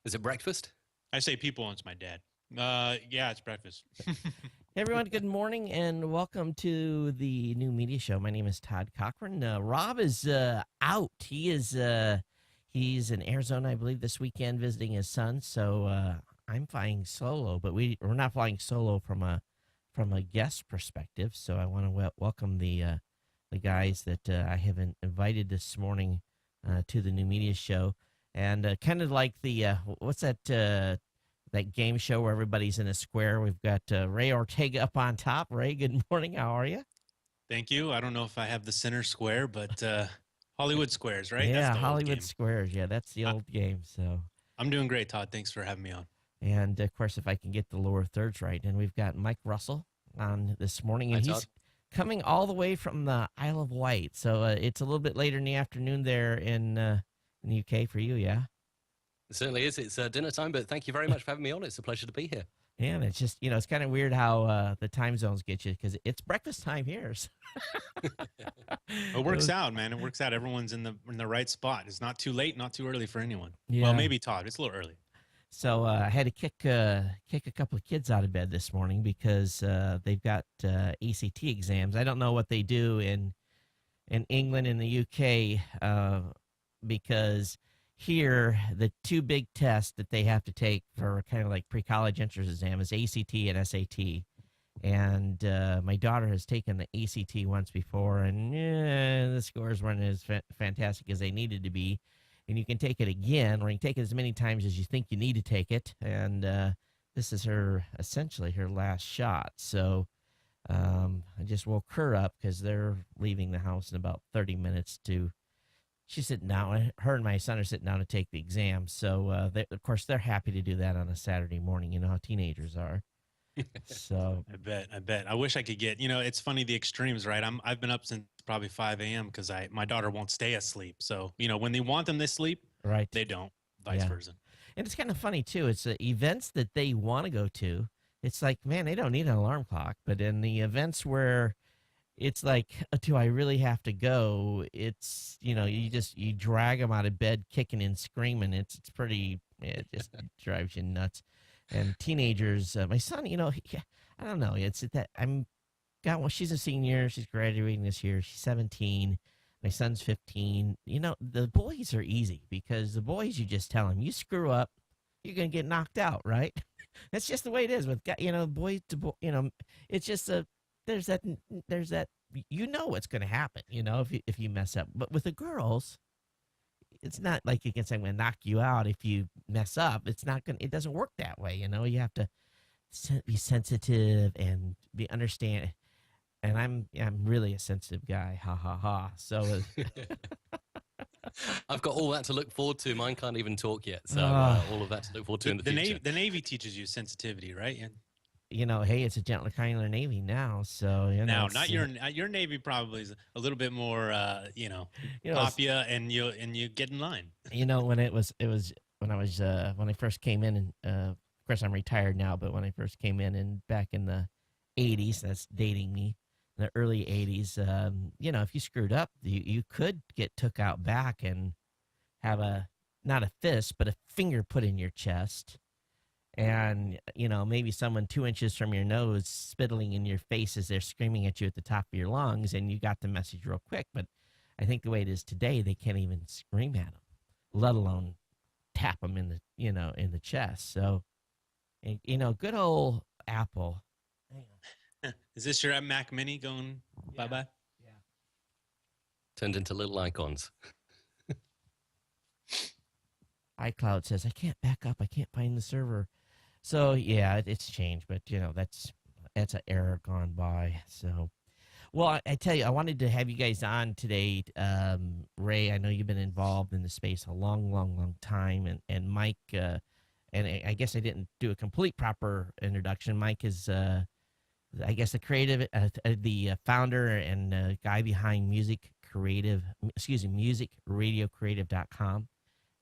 Is it breakfast? I say people, and it's my dad. Yeah, it's breakfast. Hey everyone, good morning and welcome to the new media show. My name is Todd Cochran. Rob is out. He's in Arizona, I believe, this weekend visiting his son. So I'm flying solo, but we're not flying solo from a guest perspective. So I want to welcome the guys that I have invited this morning to the new media show, and kind of like the what's that game show where everybody's in a square. We've got Ray Ortega up on top. Ray, good morning. How are you? Thank you. I don't know if I have the center square, but Hollywood squares, right? That's Yeah, the old Hollywood game. Squares. Yeah, that's the I, old game. So, I'm doing great, Todd. Thanks for having me on. and of course, if I can get the lower thirds right, and we've got Mike Russell on this morning, Hi, and Todd. he's coming all the way from the Isle of Wight. So it's a little bit later in the afternoon there in the UK for you. Yeah. It certainly is. It's dinner time, but thank you very much for having me on. It's a pleasure to be here. Yeah, and it's just it's kind of weird how the time zones get you because it's breakfast time here. So It works out, man. It works out. Everyone's in the right spot. It's not too late, not too early for anyone. Well, yeah. maybe Todd. It's a little early. So I had to kick a couple of kids out of bed this morning because they've got ACT exams. I don't know what they do in England and the UK because here the two big tests that they have to take for kind of like pre-college entrance exam is ACT and SAT. And my daughter has taken the ACT once before, and the scores weren't as fantastic as they needed to be. And you can take it again, or you can take it as many times as you think you need to take it. And this is essentially her last shot. So I just woke her up because they're leaving the house in about 30 minutes to. She's sitting down. Her and my son are sitting down to take the exam. So, of course, they're happy to do that on a Saturday morning. You know how teenagers are. So, I bet. I bet. I wish I could get. It's funny the extremes, right? I've been up since probably 5 a.m. because my daughter won't stay asleep. So when they want them to sleep, right. they don't. Vice Yeah. versa. And it's kind of funny, too. It's events that they want to go to. It's like, man, they don't need an alarm clock. But in the events where it's like, do I really have to go? It's, you drag them out of bed kicking and screaming. It's pretty, it just drives you nuts. And teenagers, my son, I don't know. It's that she's a senior. She's graduating this year. She's 17. My son's 15. The boys are easy because the boys, you just tell them, you screw up, you're going to get knocked out, right? That's just the way it is with, boys to, it's just there's that, what's going to happen, if you mess up. But with the girls, it's not like you can say I'm going to knock you out if you mess up. It doesn't work that way. You have to be sensitive and be understand. And I'm really a sensitive guy. Ha ha ha. So I've got all that to look forward to. Mine can't even talk yet, so all of that to look forward to The, in the the future. Navy, the Navy teaches you sensitivity, right? And hey, it's a gentler, kinder Navy now. So now, not your Navy probably is a little bit more, pop you and you get in line. When it was when I first came in, and of course I'm retired now, but when I first came in and back in the 80s, that's dating me, the early 80s, if you screwed up, you could get took out back and have not a fist, but a finger put in your chest. And, maybe someone 2 inches from your nose spittling in your face as they're screaming at you at the top of your lungs, and you got the message real quick. But I think the way it is today, they can't even scream at them, let alone tap them in the chest. So, good old Apple. Hang on. Is this your Mac Mini going bye-bye? Yeah. Turned into little icons. iCloud says I can't back up. I can't find the server. So yeah, it's changed, but that's an error gone by. So, well, I tell you, I wanted to have you guys on today. Ray, I know you've been involved in the space a long, long, long time, and Mike, and I guess I didn't do a complete proper introduction. Mike is, I guess, the founder and guy behind musicradiocreative.com.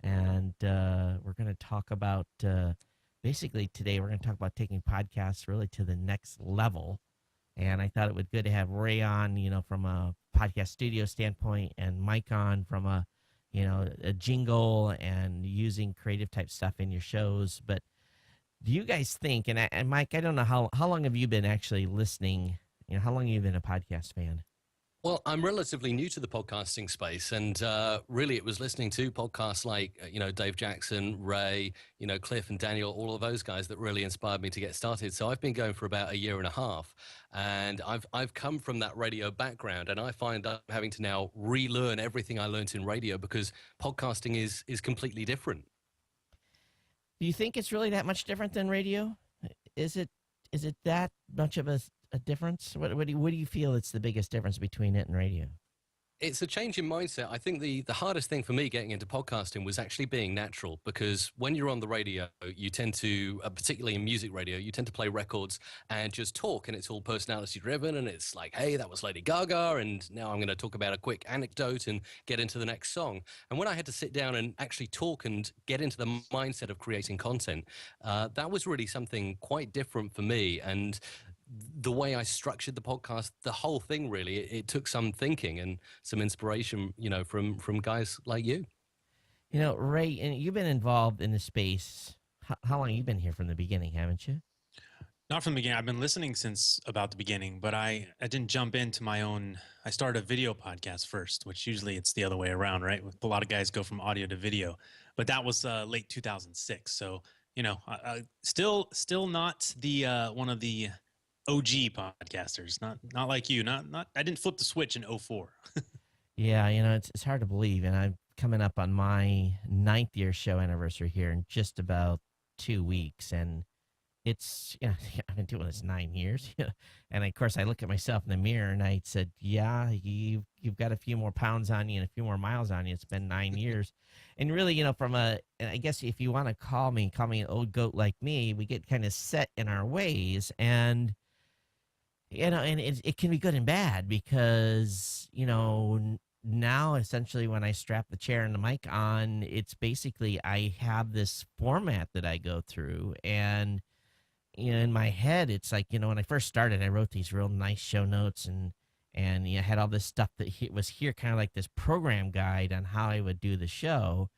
And we're going to talk about, basically today, we're going to talk about taking podcasts really to the next level. And I thought it would be good to have Ray on, from a podcast studio standpoint, and Mike on from a, a jingle and using creative type stuff in your shows. But do you guys think, and Mike, I don't know how long have you been actually listening? How long have you been a podcast fan? Well, I'm relatively new to the podcasting space, and really it was listening to podcasts like, Dave Jackson, Ray, Cliff and Daniel, all of those guys that really inspired me to get started. So I've been going for about a year and a half, and I've come from that radio background, and I find I'm having to now relearn everything I learned in radio because podcasting is completely different. Do you think it's really that much different than radio? Is it that much of a difference? What do you feel it's the biggest difference between it and radio? It's a change in mindset. I think the hardest thing for me getting into podcasting was actually being natural, because when you're on the radio, you tend to, particularly in music radio, you tend to play records and just talk, and it's all personality driven. And it's like, hey, that was Lady Gaga, and now I'm going to talk about a quick anecdote and get into the next song. And when I had to sit down and actually talk and get into the mindset of creating content, that was really something quite different for me. And the way I structured the podcast, the whole thing really, it took some thinking and some inspiration, from guys like you. Ray, and you've been involved in the space. How long have you been here from the beginning, haven't you? Not from the beginning. I've been listening since about the beginning, but I didn't jump into my own. I started a video podcast first, which usually it's the other way around, right? A lot of guys go from audio to video, but that was late 2006. So, still not the one of the OG podcasters, not like you, not I didn't flip the switch in 2004. Yeah, it's hard to believe, and I'm coming up on my 9th year show anniversary here in just about 2 weeks, and it's I've been doing this 9 years, and of course I look at myself in the mirror and I said, yeah, you've got a few more pounds on you and a few more miles on you. It's been 9 years, and really, and I guess if you want to call me an old goat like me, we get kind of set in our ways, and and it can be good and bad because, now essentially when I strap the chair and the mic on, it's basically I have this format that I go through. And, in my head, it's like, when I first started, I wrote these real nice show notes and I had all this stuff that was here, kind of like this program guide on how I would do the show.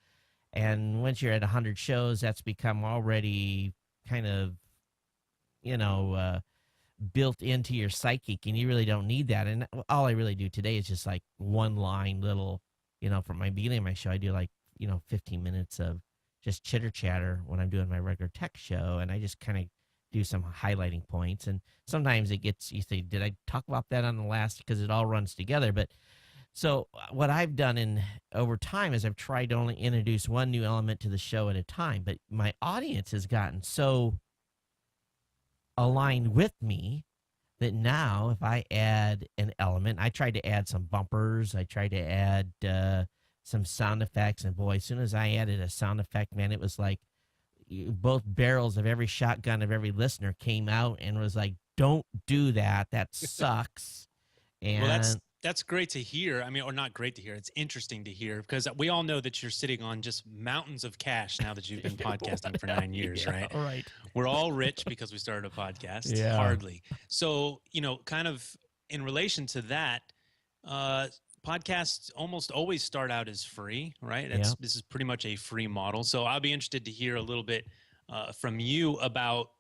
And once you're at 100 shows, that's become already kind of, built into your psychic, and you really don't need that. And all I really do today is just like one line little, from my beginning of my show, I do like, 15 minutes of just chitter chatter when I'm doing my regular tech show. And I just kind of do some highlighting points. And sometimes it gets, you say, did I talk about that on the last? Because it all runs together. But so what I've done over time is I've tried to only introduce one new element to the show at a time, but my audience has gotten so aligned with me that now if I add an element, I tried to add some bumpers, I tried to add some sound effects, and boy, as soon as I added a sound effect, man, it was like both barrels of every shotgun of every listener came out and was like, don't do that, that sucks. And Well, that's great to hear. I mean, or not great to hear. It's interesting to hear because we all know that you're sitting on just mountains of cash now that you've been podcasting for 9 years, yeah, right? right. We're all rich because we started a podcast. Yeah. Hardly. So, kind of in relation to that, podcasts almost always start out as free, right? This is pretty much a free model. So I'll be interested to hear a little bit from you about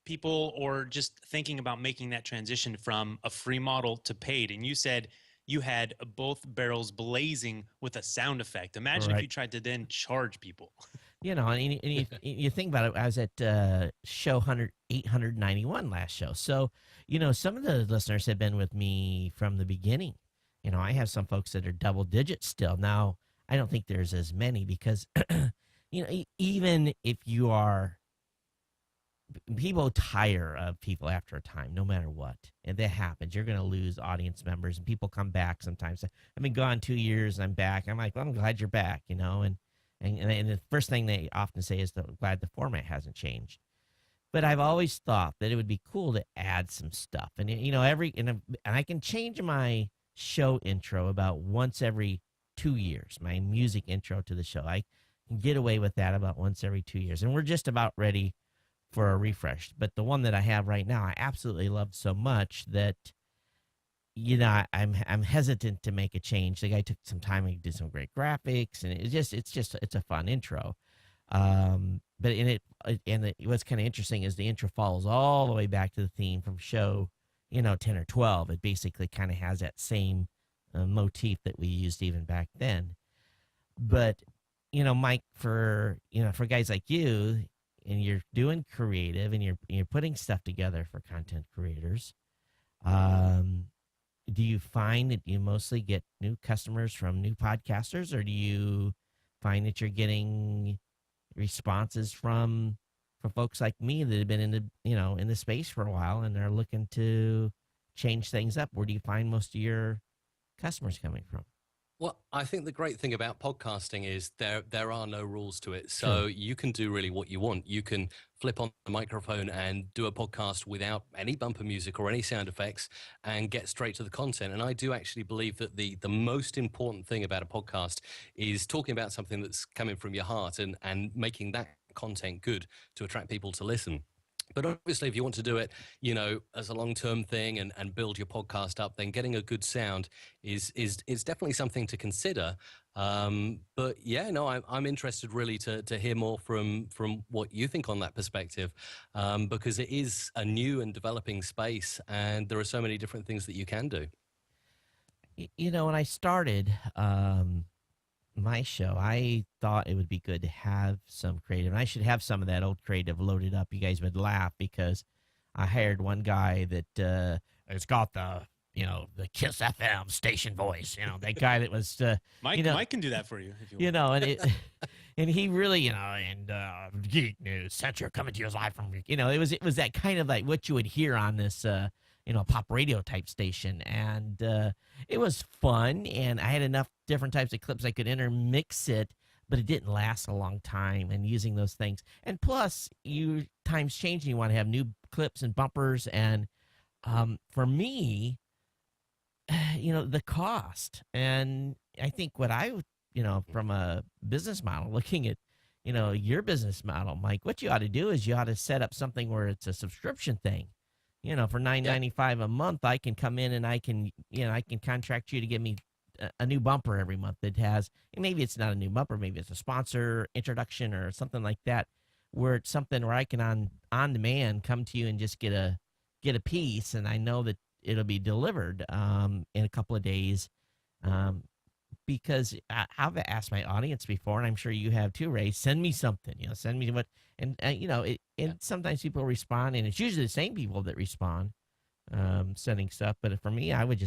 people or just thinking about making that transition from a free model to paid. And you said you had both barrels blazing with a sound effect. Imagine if you tried to then charge people. And you think about it, I was at show 891 last show. So, some of the listeners have been with me from the beginning. I have some folks that are double digits still. Now, I don't think there's as many because, even if you are, people tire of people after a time, no matter what. And that happens. You're going to lose audience members, and people come back sometimes. I've been gone 2 years, and I'm back. I'm like, well, I'm glad you're back, and the first thing they often say is that I'm glad the format hasn't changed. But I've always thought that it would be cool to add some stuff. And, and I can change my show intro about once every 2 years, my music intro to the show. I can get away with that about once every 2 years. And we're just about ready for a refresh. But the one that I have right now, I absolutely love so much that I'm hesitant to make a change. The guy took some time and did some great graphics, and it's a fun intro. But in it, what's kind of interesting is the intro follows all the way back to the theme from show, 10 or 12. It basically kind of has that same motif that we used even back then. But, Mike, for guys like you, and you're doing creative and you're putting stuff together for content creators, do you find that you mostly get new customers from new podcasters, or do you find that you're getting responses from folks like me that have been in the space for a while and are looking to change things up? Where do you find most of your customers coming from? Well, I think the great thing about podcasting is there are no rules to it. True. So you can do really what you want. You can flip on the microphone and do a podcast without any bumper music or any sound effects and get straight to the content. And I do actually believe that the most important thing about a podcast is talking about something that's coming from your heart and making that content good to attract people to listen. But obviously, if you want to do it, as a long-term thing and build your podcast up, then getting a good sound is definitely something to consider. But yeah, no, I'm interested really to hear more from what you think on that perspective, because it is a new and developing space, and there are so many different things that you can do. When I started my show, I thought it would be good to have some creative. And I should have some of that old creative loaded up. You guys would laugh because I hired one guy that has got the Kiss FM station voice. That guy that was Mike can do that for you if you want. And it and he really and Geek News Center coming to you live from it was that kind of like what you would hear on this pop radio type station. And it was fun, and I had enough different types of clips I could intermix it, but it didn't last a long time, and using those things. And plus, times change, and you want to have new clips and bumpers. And for me, the cost. And I think what from a business model, looking at, your business model, Mike, what you ought to do is you ought to set up something where it's a subscription thing. For $9.95 a month, I can come in and I can contract you to give me a new bumper every month that has, maybe it's not a new bumper, maybe it's a sponsor introduction or something like that, where it's something where I can on demand come to you and just get a piece, and I know that it'll be delivered in a couple of days. Because I've asked my audience before, and I'm sure you have too, Ray, send me something, send me what, and sometimes people respond, and it's usually the same people that respond, sending stuff. But for me, I would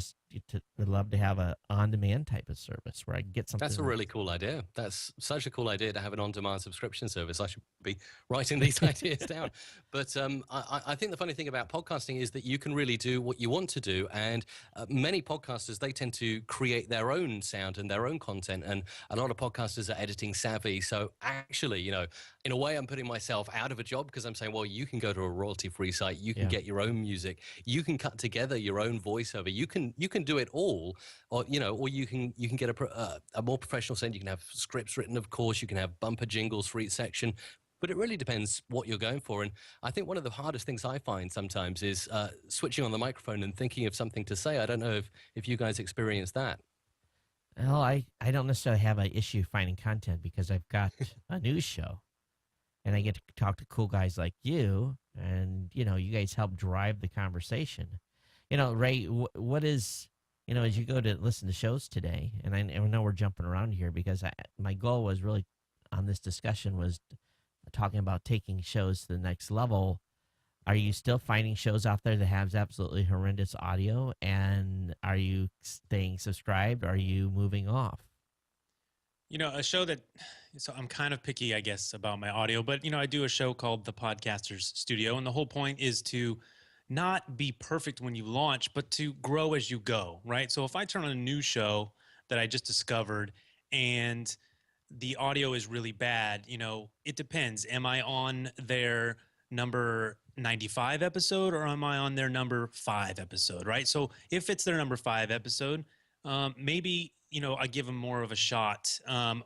would love to have a on-demand type of service where I can get something. That's a really cool idea. That's such a cool idea to have an on-demand subscription service. I should be writing these ideas down. But I think the funny thing about podcasting is that you can really do what you want to do. And many podcasters, they tend to create their own sound and their own content. And a lot of podcasters are editing savvy. So actually, in a way, I'm putting myself out of a job, because I'm saying, well, you can go to a royalty-free site. You can get your own music. You can cut together your own voiceover. You can do it all, or you can get a more professional sound. You can have scripts written, of course. You can have bumper jingles for each section, but it really depends what you're going for. And I think one of the hardest things I find sometimes is switching on the microphone and thinking of something to say. I don't know if you guys experience that. Well, I don't necessarily have an issue finding content, because I've got a news show, and I get to talk to cool guys like you, and you guys help drive the conversation. Ray, what is, as you go to listen to shows today, and I know we're jumping around here, because my goal was really on this discussion was talking about taking shows to the next level. Are you still finding shows out there that have absolutely horrendous audio, and are you staying subscribed? Or are you moving off? A show so I'm kind of picky, I guess, about my audio, but I do a show called The Podcasters Studio, and the whole point is to not be perfect when you launch, but to grow as you go, right? So if I turn on a new show that I just discovered and the audio is really bad, it depends. Am I on their number 95 episode, or am I on their number 5 episode, right? So if it's their number 5 episode, maybe, I give them more of a shot.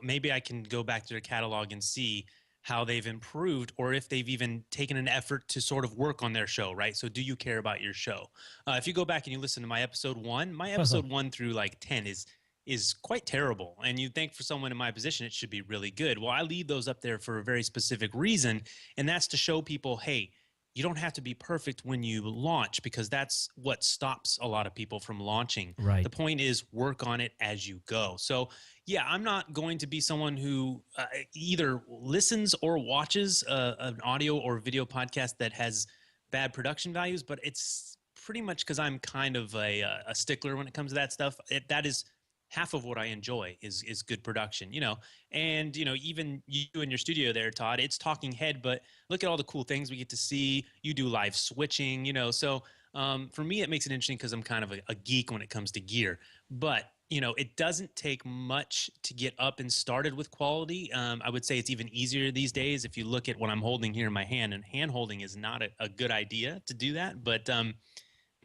Maybe I can go back to their catalog and see, how they've improved or if they've even taken an effort to sort of work on their show, right? So do you care about your show? If you go back and you listen to my episode 1, my episode 1 through like 10 is quite terrible. And you'd think for someone in my position, it should be really good. Well, I leave those up there for a very specific reason, and that's to show people, hey, you don't have to be perfect when you launch, because that's what stops a lot of people from launching. Right. The point is work on it as you go. So yeah, I'm not going to be someone who either listens or watches an audio or video podcast that has bad production values, but it's pretty much because I'm kind of a stickler when it comes to that stuff. That is half of what I enjoy is good production, and even you in your studio there, Todd, it's talking head, but look at all the cool things we get to see. You do live switching, so for me, it makes it interesting because I'm kind of a geek when it comes to gear, but it doesn't take much to get up and started with quality. I would say it's even easier these days. If you look at what I'm holding here in my hand, and hand holding is not a good idea to do that, but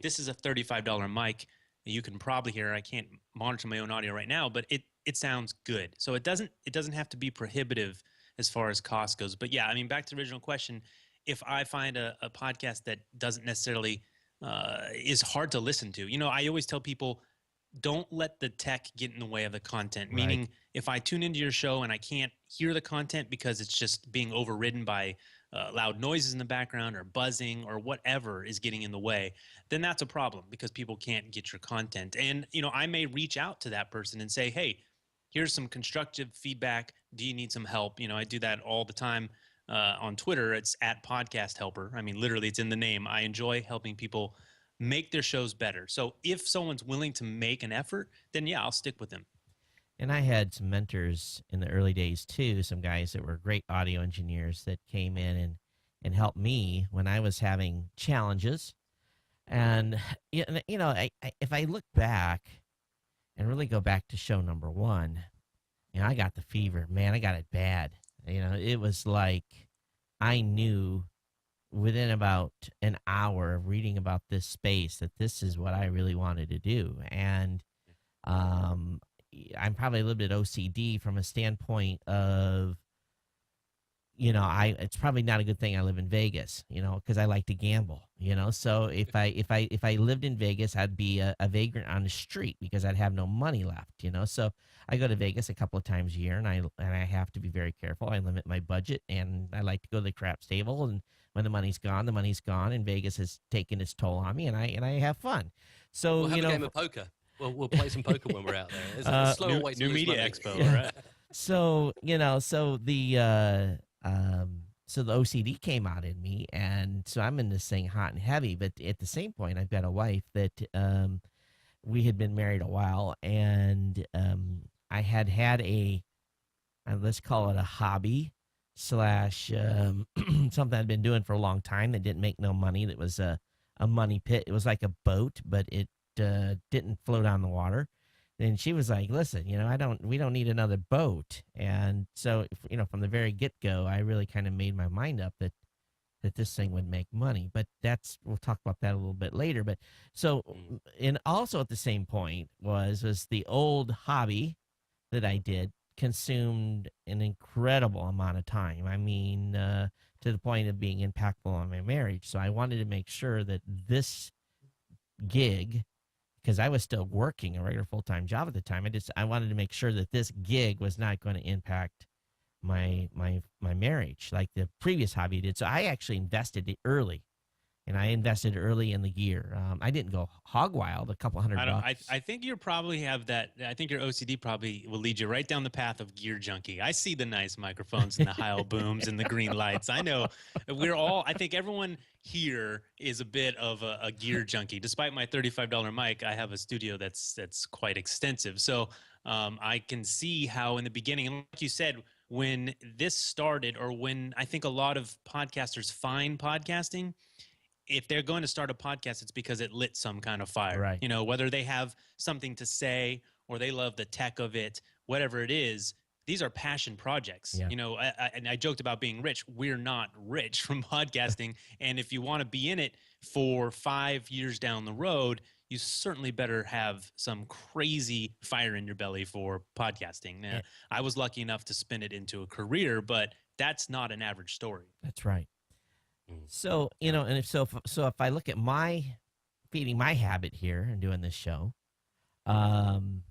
this is a $35 mic. You can probably hear, I can't monitor my own audio right now, but it sounds good. So it doesn't have to be prohibitive as far as cost goes. But yeah, I mean, back to the original question, if I find a podcast that doesn't necessarily is hard to listen to, I always tell people, don't let the tech get in the way of the content. Right. Meaning, if I tune into your show and I can't hear the content because it's just being overridden by loud noises in the background or buzzing or whatever is getting in the way, then that's a problem because people can't get your content. And, I may reach out to that person and say, hey, here's some constructive feedback. Do you need some help? I do that all the time on Twitter. It's @podcasthelper. I mean, literally, it's in the name. I enjoy helping people make their shows better. So if someone's willing to make an effort, then yeah, I'll stick with them. And I had some mentors in the early days too, some guys that were great audio engineers that came in and helped me when I was having challenges. And, if I look back and really go back to show number 1, I got the fever, man, I got it bad. It was like I knew within about an hour of reading about this space that this is what I really wanted to do. And I'm probably a little bit OCD from a standpoint of, it's probably not a good thing I live in Vegas, because I like to gamble, So if I lived in Vegas, I'd be a vagrant on the street because I'd have no money left, So I go to Vegas a couple of times a year, and I have to be very careful. I limit my budget, and I like to go to the craps table. And when the money's gone, and Vegas has taken its toll on me, and I have fun. So we'll have a game of poker. We'll play some poker when we're out there. It's a slower way to New lose Media money. Expo, Yeah. right? So so the OCD came out in me, and so I'm in this thing hot and heavy. But at the same point, I've got a wife that we had been married a while, and I had a let's call it a hobby / something I'd been doing for a long time that didn't make no money. That was a money pit. It was like a boat, but it didn't float on the water. And she was like, listen, we don't need another boat. And so, from the very get-go, I really kind of made my mind up that this thing would make money. But we'll talk about that a little bit later. But so, and also at the same point was the old hobby that I did consumed an incredible amount of time. I mean, to the point of being impactful on my marriage. So I wanted to make sure that this gig, because I was still working a regular full-time job at the time, I wanted to make sure that this gig was not going to impact my marriage like the previous hobby did. So I actually invested it early, and I invested early in the gear. I didn't go hog wild, a couple $100. I think you probably have that. I think your OCD probably will lead you right down the path of gear junkie. I see the nice microphones and the Heil booms and the green lights. I know I think everyone here is a bit of a gear junkie. Despite my $35 mic, I have a studio that's quite extensive. So I can see how in the beginning, and like you said, when this started, or when I think a lot of podcasters find podcasting, if they're going to start a podcast, it's because it lit some kind of fire, right? Whether they have something to say or they love the tech of it, whatever it is, these are passion projects. Yeah. And I joked about being rich. We're not rich from podcasting. And if you want to be in it for 5 years down the road, you certainly better have some crazy fire in your belly for podcasting. Now, I was lucky enough to spin it into a career, but that's not an average story. That's right. Mm. So, and if I look at feeding my habit here and doing this show, and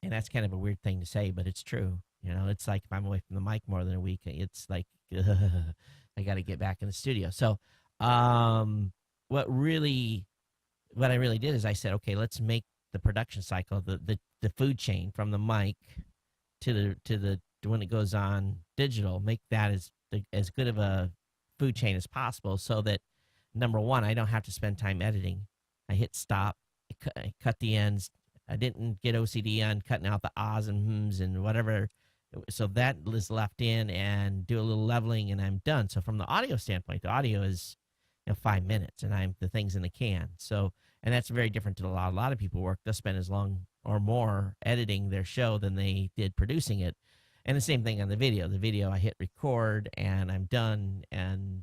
that's kind of a weird thing to say, but it's true. It's like if I'm away from the mic more than a week, it's like I got to get back in the studio. So, what I really did is I said, okay, let's make the production cycle, the food chain from the mic to the when it goes on digital, make that as good of a food chain as possible, so that number one, I don't have to spend time editing. I hit stop, I cut the ends. I didn't get OCD on cutting out the ahs and hms and whatever. So that is left in, and do a little leveling, and I'm done. So from the audio standpoint, the audio is 5 minutes, and the thing's in the can. So, and that's very different to a lot of people work. They'll spend as long or more editing their show than they did producing it. And the same thing on the video. The video, I hit record and I'm done. And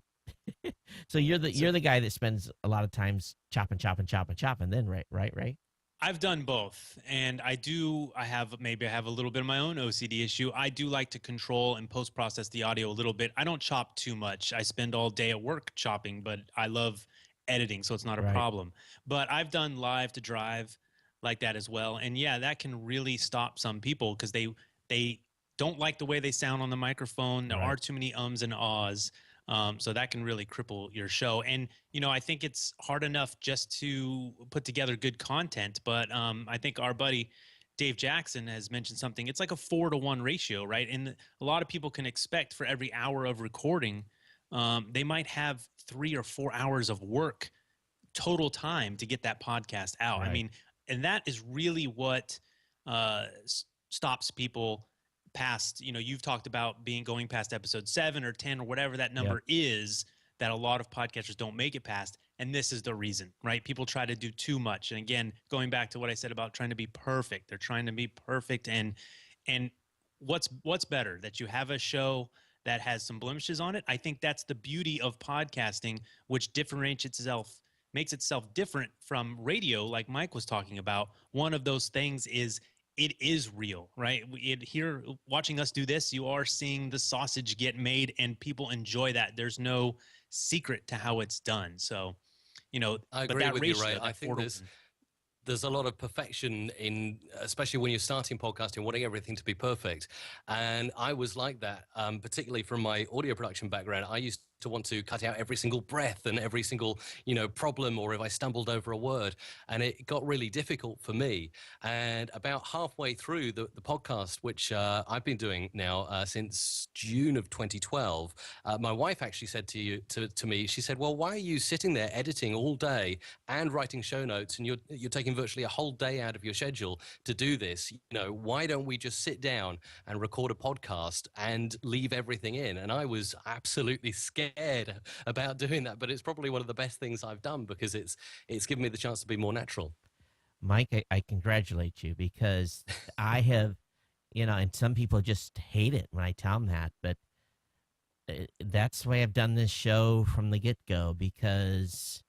so you're the guy that spends a lot of times chopping then, right? I've done both, and I have a little bit of my own OCD issue. I do like to control and post-process the audio a little bit. I don't chop too much. I spend all day at work chopping, but I love editing, so it's not a problem. But I've done live to drive like that as well. And yeah, that can really stop some people because they don't like the way they sound on the microphone. There are too many ums and ahs. So that can really cripple your show. And, I think it's hard enough just to put together good content. But I think our buddy Dave Jackson has mentioned something. It's like a 4-to-1 ratio, right? And a lot of people can expect for every hour of recording, they might have 3 or 4 hours of work total time to get that podcast out. Right. I mean, and that is really what stops people past, you've talked about going past episode 7 or 10 or whatever that number is, that a lot of podcasters don't make it past. And this is the reason, right? People try to do too much. And again, going back to what I said about trying to be perfect, they're trying to be perfect. And what's better, that you have a show that has some blemishes on it? I think that's the beauty of podcasting, which makes itself different from radio, like Mike was talking about. One of those things is it is real, right? Here, watching us do this, you are seeing the sausage get made, and people enjoy that. There's no secret to how it's done. So, I agree with you, Ray. I think there's a lot of perfection in, especially when you're starting podcasting, wanting everything to be perfect. And I was like that, particularly from my audio production background. I used to want to cut out every single breath and every single, problem, or if I stumbled over a word. And it got really difficult for me. And about halfway through the podcast, which I've been doing now since June of 2012, my wife actually said to me, she said, well, why are you sitting there editing all day and writing show notes, and you're taking virtually a whole day out of your schedule to do this? Why don't we just sit down and record a podcast and leave everything in? And I was absolutely scared about doing that, but it's probably one of the best things I've done, because it's given me the chance to be more natural. Mike, I congratulate you, because I have, and some people just hate it when I tell them that, but that's the way I've done this show from the get-go, because,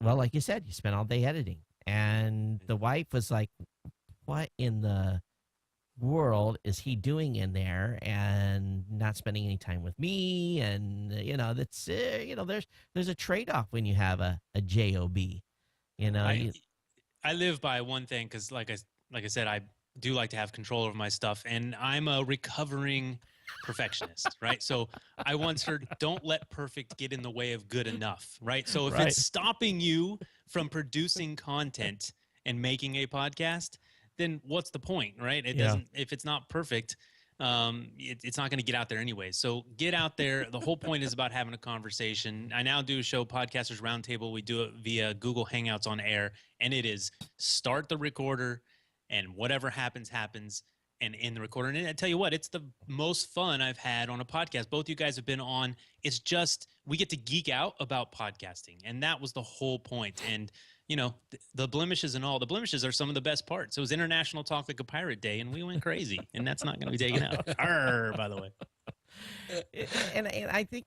well, like you said, you spent all day editing, and the wife was like, what in the world is he doing in there, and not spending any time with me? And that's there's a trade-off when you have a job. I live by one thing, because like I said, I do like to have control over my stuff, and I'm a recovering perfectionist, right? So I once heard, don't let perfect get in the way of good enough, right? So if it's stopping you from producing content and making a podcast, then what's the point, right? It doesn't, if it's not perfect, it's not going to get out there anyway. So get out there. The whole point is about having a conversation. I now do a show, Podcasters Roundtable. We do it via Google Hangouts on air, and it is start the recorder, and whatever happens, and in the recorder. And I tell you what, it's the most fun I've had on a podcast. Both you guys have been on. It's just, we get to geek out about podcasting, and that was the whole point. And the blemishes and all, the blemishes are some of the best parts. It was International Talk Like a Pirate Day, and we went crazy, and that's not going to be taken out. Arr, by the way. And I think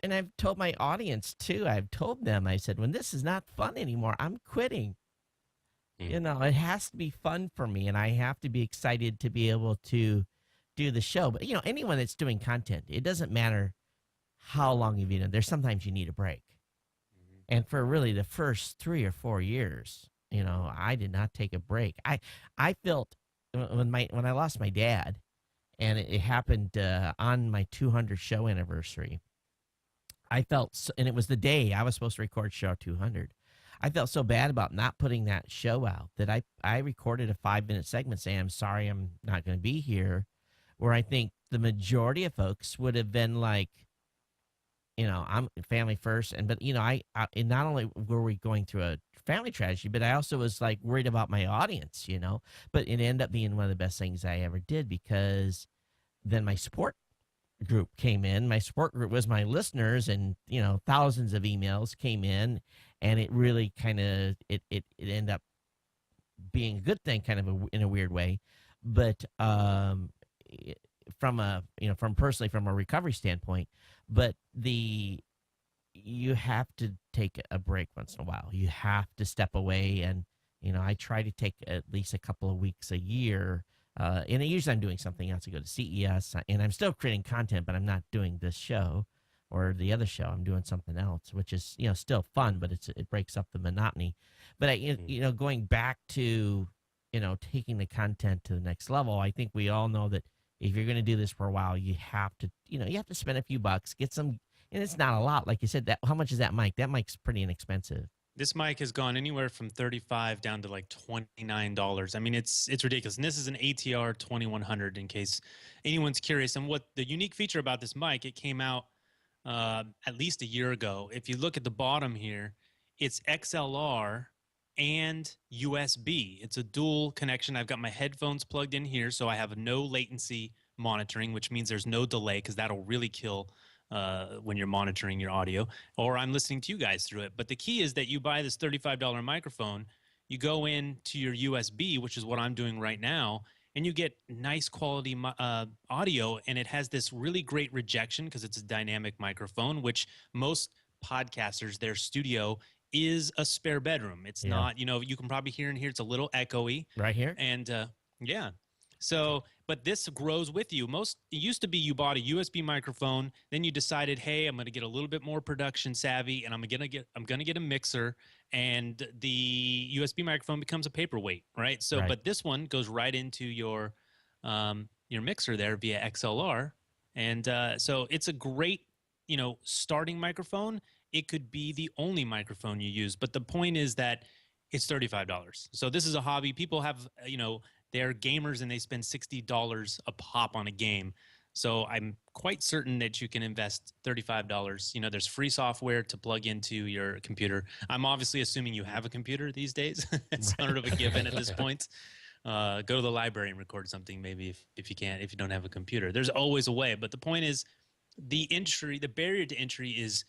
and I've told my audience too, I've told them, I said, when this is not fun anymore, I'm quitting. It has to be fun for me, and I have to be excited to be able to do the show. But anyone that's doing content, it doesn't matter how long you've been in. There's sometimes you need a break. And for really the first 3 or 4 years, I did not take a break. I felt when I lost my dad, and it happened on my 200 show anniversary. I felt, and it was the day I was supposed to record show 200. I felt so bad about not putting that show out that I recorded a 5-minute segment saying, I'm sorry, I'm not going to be here, where I think the majority of folks would have been like, I'm family first. But and not only were we going through a family tragedy, but I also was like worried about my audience, but it ended up being one of the best things I ever did, because then my support group came in. My support group was my listeners, and thousands of emails came in, and it really kind of it ended up being a good thing, kind of in a weird way. But from a recovery standpoint, but you have to take a break once in a while. You have to step away, and I try to take at least a couple of weeks a year. And usually I'm doing something else. I go to CES, and I'm still creating content, but I'm not doing this show or the other show. I'm doing something else, which is still fun, but it breaks up the monotony. But going back to taking the content to the next level, I think we all know that if you're going to do this for a while, you have to spend a few bucks, get some, and it's not a lot. Like you said, how much is that mic? That mic's pretty inexpensive. This mic has gone anywhere from $35 down to like $29. I mean, it's ridiculous. And this is an ATR 2100, in case anyone's curious. And what the unique feature about this mic, it came out at least a year ago. If you look at the bottom here, it's XLR and USB. It's a dual connection. I've got my headphones plugged in here, so I have no latency monitoring, which means there's no delay, because that'll really kill when you're monitoring your audio, or I'm listening to you guys through it. But the key is that you buy this $35 microphone, you go into your USB, which is what I'm doing right now, and you get nice quality audio, and it has this really great rejection because it's a dynamic microphone, which most podcasters, their studio is a spare bedroom. It's not, you can probably hear in here, it's a little echoey. Right here? And yeah. So, but this grows with you. It used to be you bought a USB microphone, then you decided, hey, I'm going to get a little bit more production savvy, and I'm going to get a mixer, and the USB microphone becomes a paperweight, right? So, Right. But this one goes right into your mixer there via XLR, and so it's a great, starting microphone. It could be the only microphone you use, but the point is that it's $35. So this is a hobby. People have, they're gamers and they spend $60 a pop on a game. So I'm quite certain that you can invest $35. There's free software to plug into your computer. I'm obviously assuming you have a computer these days. It's sort of a given at this point. Go to the library and record something, maybe if you can't, if you don't have a computer. There's always a way. But the point is, the barrier to entry is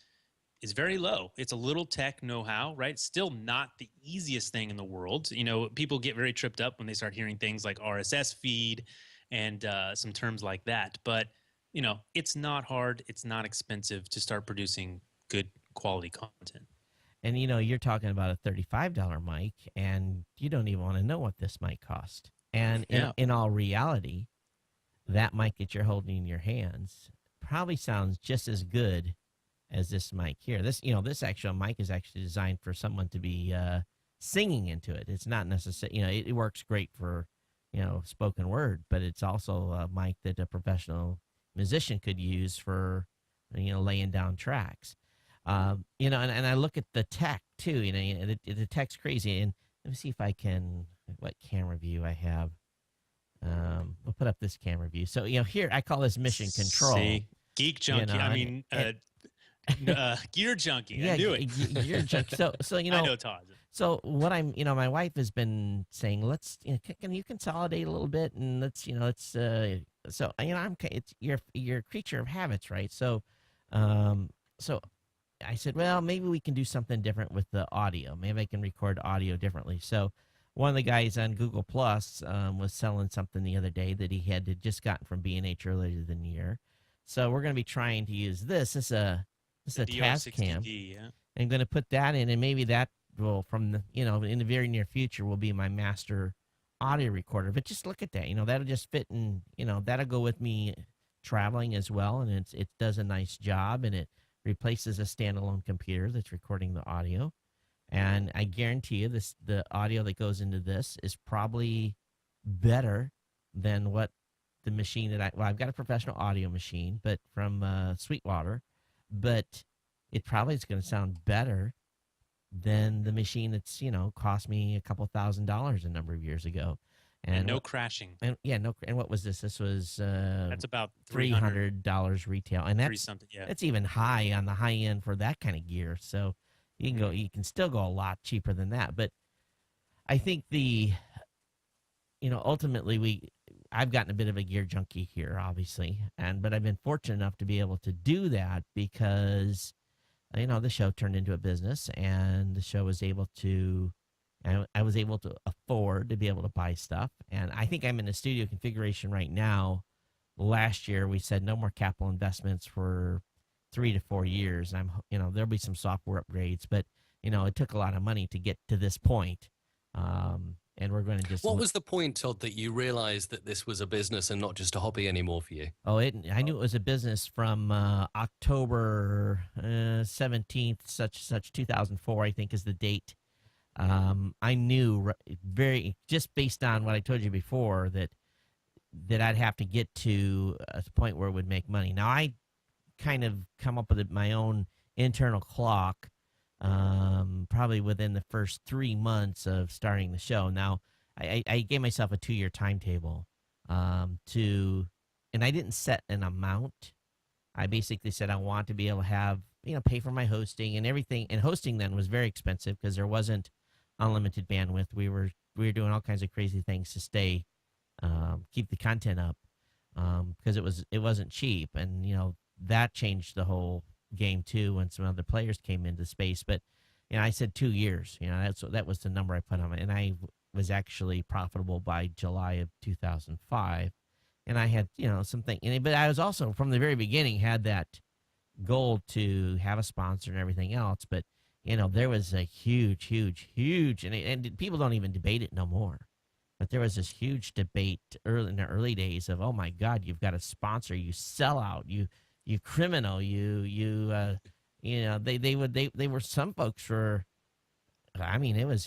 very low. It's a little tech know-how, right? Still not the easiest thing in the world. People get very tripped up when they start hearing things like RSS feed and some terms like that. But, it's not hard. It's not expensive to start producing good quality content. And, you're talking about a $35 mic, and you don't even want to know what this mic cost. And in all reality, that mic that you're holding in your hands probably sounds just as good as this mic here. This actual mic is actually designed for someone to be singing into it. It's not necessarily, it works great for, spoken word, but it's also a mic that a professional musician could use for, laying down tracks. And I look at the tech too, the tech's crazy. And let me see if I can, what camera view I have. We'll put up this camera view. So, here I call this mission control. See? Geek Junkie. Gear Junkie. Yeah, I knew it. Gear Junkie. So I know Todd. So what my wife has been saying, let's, can you consolidate a little bit, and let's, so you're a creature of habits, right? So, so I said, well, maybe we can do something different with the audio. Maybe I can record audio differently. So one of the guys on Google Plus was selling something the other day that he had just gotten from B&H earlier in the year. So we're going to be trying to use this. This is a Tascam. Yeah. I'm going to put that in, and maybe that will, in the very near future, will be my master audio recorder. But just look at that. That'll just fit in, that'll go with me traveling as well. And it does a nice job, and it replaces a standalone computer that's recording the audio. And I guarantee you the audio that goes into this is probably better than what the machine that I've got a professional audio machine, but from Sweetwater, but it probably is going to sound better than the machine that's, cost me a couple $1,000s a number of years ago. And no crashing. And no. And what was this? This was that's about $300 retail, and that's yeah. That's even high on the high end for that kind of gear. So you can you can still go a lot cheaper than that. But I think ultimately I've gotten a bit of a gear junkie here, obviously, but I've been fortunate enough to be able to do that because the show turned into a business, and the show was able to. I was able to afford to be able to buy stuff. And I think I'm in a studio configuration right now. Last year, we said no more capital investments for 3 to 4 years. And there'll be some software upgrades, but, it took a lot of money to get to this point. And we're going to just... What was the point, Todd, that you realized that this was a business and not just a hobby anymore for you? Oh, I knew it was a business from October 17th, such 2004, I think is the date. I knew just based on what I told you before that I'd have to get to a point where it would make money. Now, I kind of come up with my own internal clock probably within the first 3 months of starting the show. Now, I gave myself a 2-year timetable and I didn't set an amount. I basically said I want to be able to have, pay for my hosting and everything. And hosting then was very expensive because there wasn't unlimited bandwidth. We were doing all kinds of crazy things to keep the content up because it wasn't cheap, and that changed the whole game too when some other players came into space. But I said 2 years. That was the number I put on it, and I was actually profitable by July of 2005, and I had something. But I was also from the very beginning had that goal to have a sponsor and everything else, but. There was a huge, and people don't even debate it no more. But there was this huge debate in the early days of, oh my God, you've got a sponsor, you sell out, you criminal, they were some folks were. I mean, it was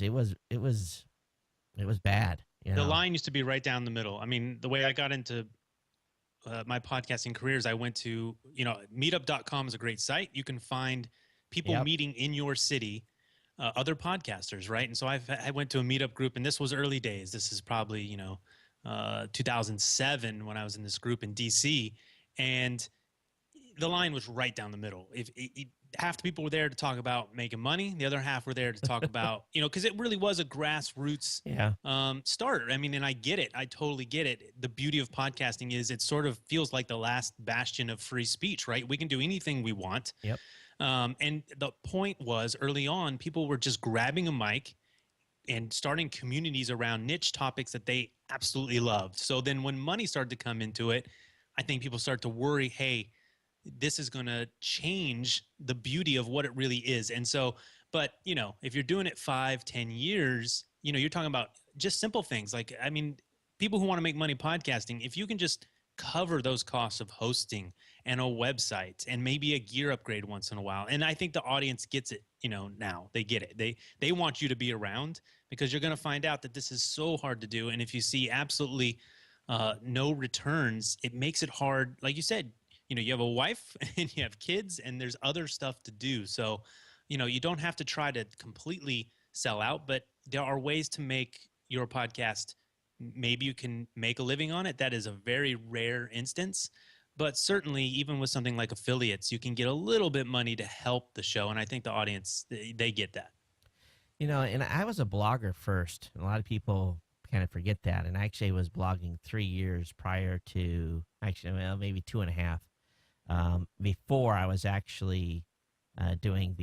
bad. The line used to be right down the middle. I mean, the way I got into my podcasting careers, I went to meetup.com is a great site. You can find people meeting in your city, other podcasters, right? And so I went to a meetup group, and this was early days. This is probably 2007 when I was in this group in DC, and the line was right down the middle. If half the people were there to talk about making money, the other half were there to talk about because it really was a grassroots start. I mean, and I get it. I totally get it. The beauty of podcasting is it sort of feels like the last bastion of free speech, right? We can do anything we want. Yep. And the point was early on, people were just grabbing a mic and starting communities around niche topics that they absolutely loved. So then when money started to come into it, I think people start to worry, hey, this is going to change the beauty of what it really is. And so, but if you're doing it 5-10 years, you're talking about just simple things. Like, I mean, people who want to make money podcasting, if you can just cover those costs of hosting and a website and maybe a gear upgrade once in a while. And I think the audience gets it, now they get it. They want you to be around because you're going to find out that this is so hard to do. And if you see absolutely no returns, it makes it hard. Like you said, you have a wife and you have kids and there's other stuff to do. So, you don't have to try to completely sell out, but there are ways to make your podcast. Maybe you can make a living on it. That is a very rare instance. But certainly, even with something like affiliates, you can get a little bit money to help the show. And I think the audience, they get that. And I was a blogger first. A lot of people kind of forget that. And I actually was blogging 3 years prior to, maybe 2.5, before I was actually doing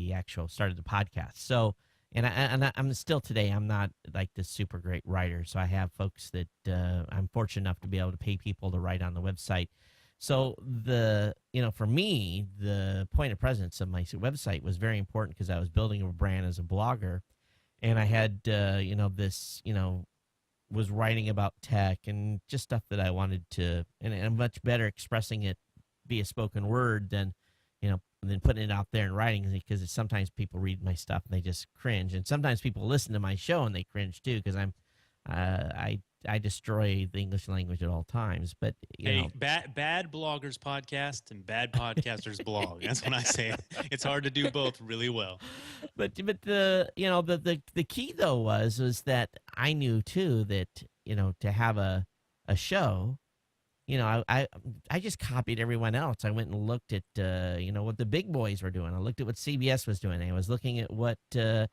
started the podcast. So, and I'm still today, I'm not like this super great writer. So I have folks that I'm fortunate enough to be able to pay people to write on the website. So for me, the point of presence of my website was very important because I was building a brand as a blogger, and I had, this, was writing about tech and just stuff that I wanted to, and I'm much better expressing it via spoken word than putting it out there in writing, because sometimes people read my stuff and they just cringe, and sometimes people listen to my show and they cringe too, because I destroy the English language at all times. But Hey, bad bloggers podcast and bad podcasters blog. That's when I say it. It's hard to do both really well. But the key though was that I knew too that to have a show, I just copied everyone else. I went and looked at what the big boys were doing. I looked at what CBS was doing. I was looking at what the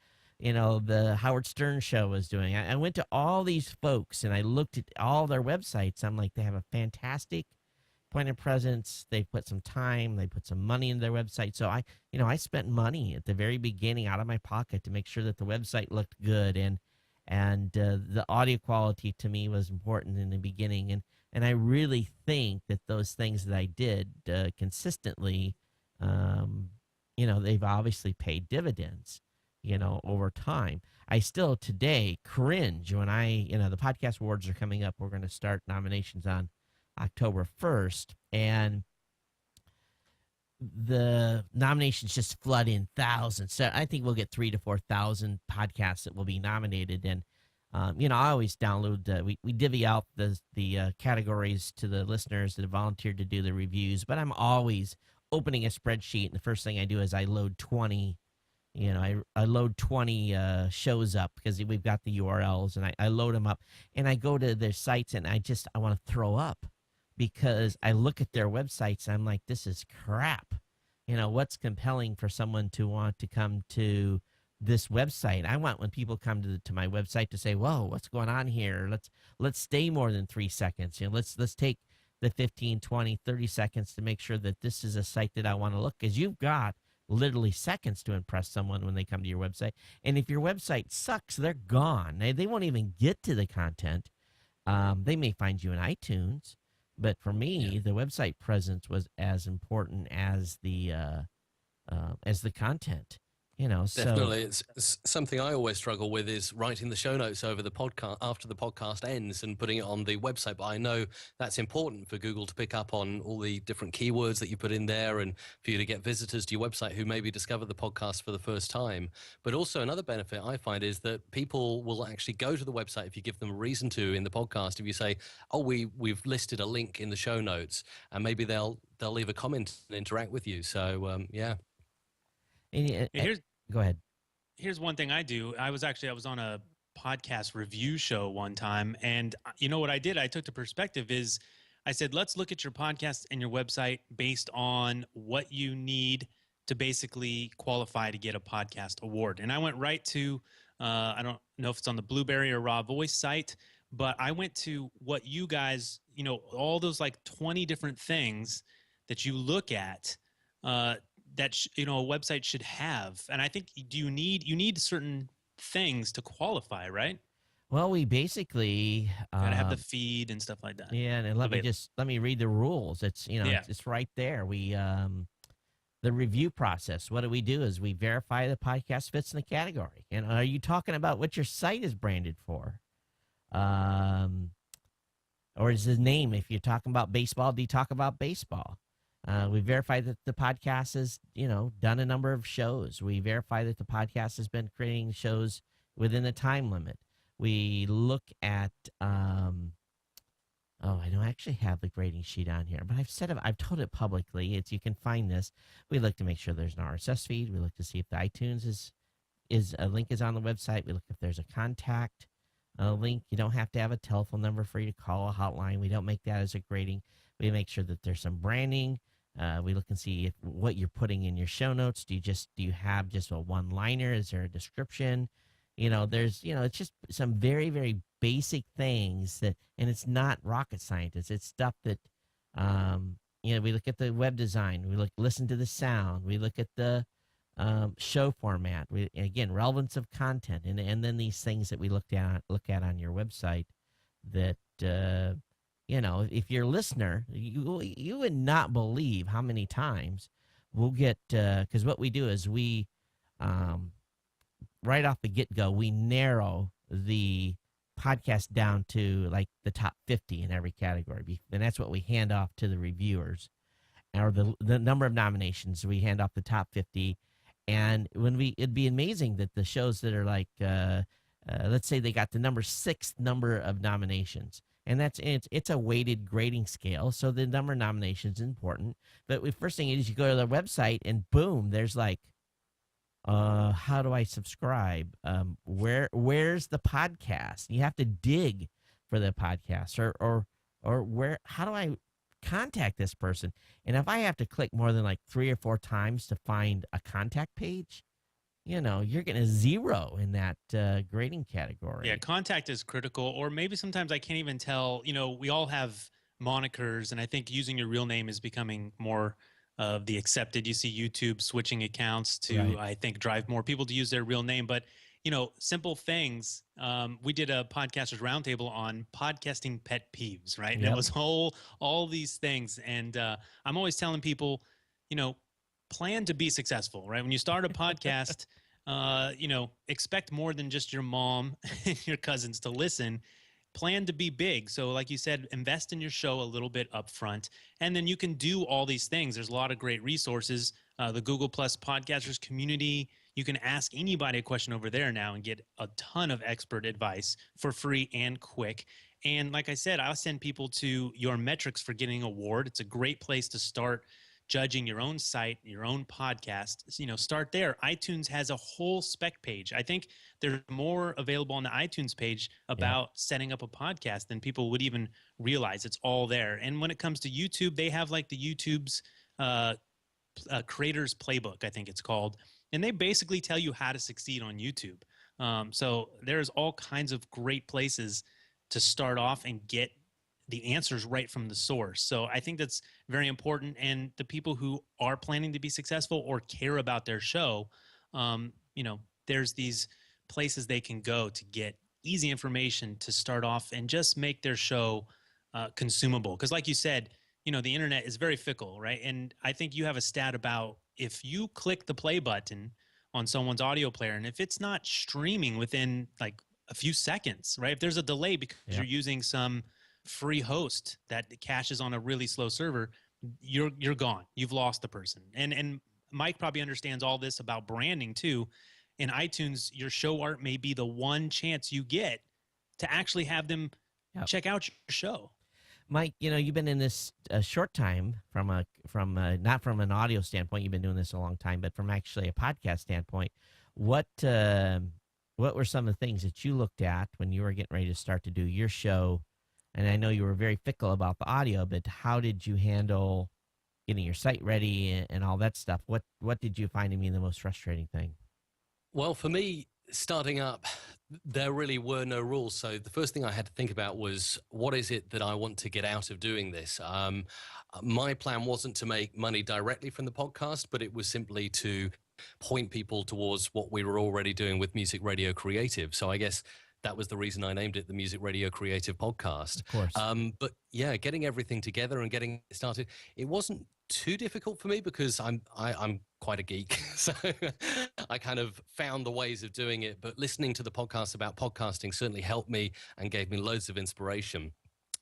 Howard Stern show was doing. I went to all these folks and I looked at all their websites. I'm like, they have a fantastic point of presence. They put some time, they put some money into their website. So I spent money at the very beginning out of my pocket to make sure that the website looked good, and the audio quality to me was important in the beginning. And I really think that those things that I did consistently, they've obviously paid dividends, over time. I still today cringe when the podcast awards are coming up. We're going to start nominations on October 1st, and the nominations just flood in thousands. So I think we'll get 3,000 to 4,000 podcasts that will be nominated. And I always download. We divvy out the categories to the listeners that have volunteered to do the reviews. But I'm always opening a spreadsheet, and the first thing I do is I load 20. I load 20 shows up, because we've got the URLs, and I load them up, and I go to their sites, and I want to throw up, because I look at their websites and I'm like, this is crap. What's compelling for someone to want to come to this website? I want, when people come to my website, to say, whoa, what's going on here? Let's stay more than 3 seconds. Let's take the 15, 20, 30 seconds to make sure that this is a site that I want to look, because you've got literally seconds to impress someone when they come to your website. And if your website sucks, they're gone. They won't even get to the content. They may find you in iTunes, but for me, the website presence was as important as the content. Definitely. It's something I always struggle with, is writing the show notes over the podcast after the podcast ends and putting it on the website. But I know that's important for Google to pick up on all the different keywords that you put in there, and for you to get visitors to your website who maybe discover the podcast for the first time. But also another benefit I find is that people will actually go to the website if you give them a reason to in the podcast. If you say, oh, we've listed a link in the show notes, and maybe they'll leave a comment and interact with you. So yeah. Go ahead. Here's one thing I do. I was on a podcast review show one time, and what I did? I took the perspective is, I said, let's look at your podcast and your website based on what you need to basically qualify to get a podcast award. And I went right to, I don't know if it's on the Blueberry or Raw Voice site, but I went to what you guys, all those like 20 different things that you look at, that a website should have. And I think you need certain things to qualify, right? Well, we basically gotta have the feed and stuff like that. Yeah, and let me read the rules. It's it's right there. We the review process. What do? Is we verify the podcast fits in the category. And are you talking about what your site is branded for? Or is the name? If you're talking about baseball, do you talk about baseball? We verify that the podcast has, done a number of shows. We verify that the podcast has been creating shows within a time limit. We look at, I don't actually have the grading sheet on here, but I've told it publicly. You can find this. We look to make sure there's an RSS feed. We look to see if the iTunes is a link is on the website. We look if there's a contact link. You don't have to have a telephone number for you to call a hotline. We don't make that as a grading. We make sure that there's some branding. We look and see what you're putting in your show notes. Do you have just a one-liner? Is there a description? It's just some very, very basic things and it's not rocket science. It's stuff that, we look at the web design. We listen to the sound. We look at the show format. Again, relevance of content, and then these things that we look at on your website that. If you're a listener, you would not believe how many times we'll get, because what we do is we, right off the get-go, we narrow the podcast down to like the top 50 in every category, and that's what we hand off to the reviewers, or the number of nominations we hand off the top 50. And it'd be amazing that the shows that are like, let's say they got the sixth number of nominations, and it's a weighted grading scale, so the number of nominations is important. But the first thing is you go to their website, and boom, there's like, how do I subscribe? Where's the podcast? You have to dig for the podcast, or where? How do I contact this person? And if I have to click more than like 3 or 4 times to find a contact page, you're getting a 0 in that grading category. Yeah, contact is critical. Or maybe sometimes I can't even tell. We all have monikers, and I think using your real name is becoming more of the accepted. You see YouTube switching accounts to, Right. I think, drive more people to use their real name. But simple things. We did a podcasters roundtable on podcasting pet peeves, right? And Yep. it was all these things. And I'm always telling people, plan to be successful, right? When you start a podcast, expect more than just your mom and your cousins to listen. Plan to be big. So like you said, invest in your show a little bit up front, and then you can do all these things. There's a lot of great resources. The Google Plus Podcasters community. You can ask anybody a question over there now and get a ton of expert advice for free and quick. And like I said, I'll send people to Your Metrics for Getting Award. It's a great place to start judging your own site, your own podcast. Start there. iTunes has a whole spec page. I think there's more available on the iTunes page about setting up a podcast than people would even realize. It's all there. And when it comes to YouTube, they have like the YouTube's Creators Playbook, I think it's called. And they basically tell you how to succeed on YouTube. So there's all kinds of great places to start off and get the answers right from the source. So I think that's very important. And the people who are planning to be successful or care about their show, there's these places they can go to get easy information to start off and just make their show consumable. Because like you said, the internet is very fickle, right? And I think you have a stat about if you click the play button on someone's audio player, and if it's not streaming within like a few seconds, right? If there's a delay because you're using some free host that caches on a really slow server, you're gone. You've lost the person. And Mike probably understands all this about branding too. In iTunes, your show art may be the one chance you get to actually have them check out your show. Mike, you've been in this a short time from not from an audio standpoint. You've been doing this a long time, but from actually a podcast standpoint. What were some of the things that you looked at when you were getting ready to start to do your show? And I know you were very fickle about the audio, but how did you handle getting your site ready and all that stuff? What did you find to be the most frustrating thing? Well, for me, starting up, there really were no rules. So the first thing I had to think about was, what is it that I want to get out of doing this? My plan wasn't to make money directly from the podcast, but it was simply to point people towards what we were already doing with Music Radio Creative. So I guess that was the reason I named it the Music Radio Creative Podcast. Of course. But yeah, getting everything together and getting it started, it wasn't too difficult for me because I'm quite a geek. So I kind of found the ways of doing it. But listening to the podcast about podcasting certainly helped me and gave me loads of inspiration.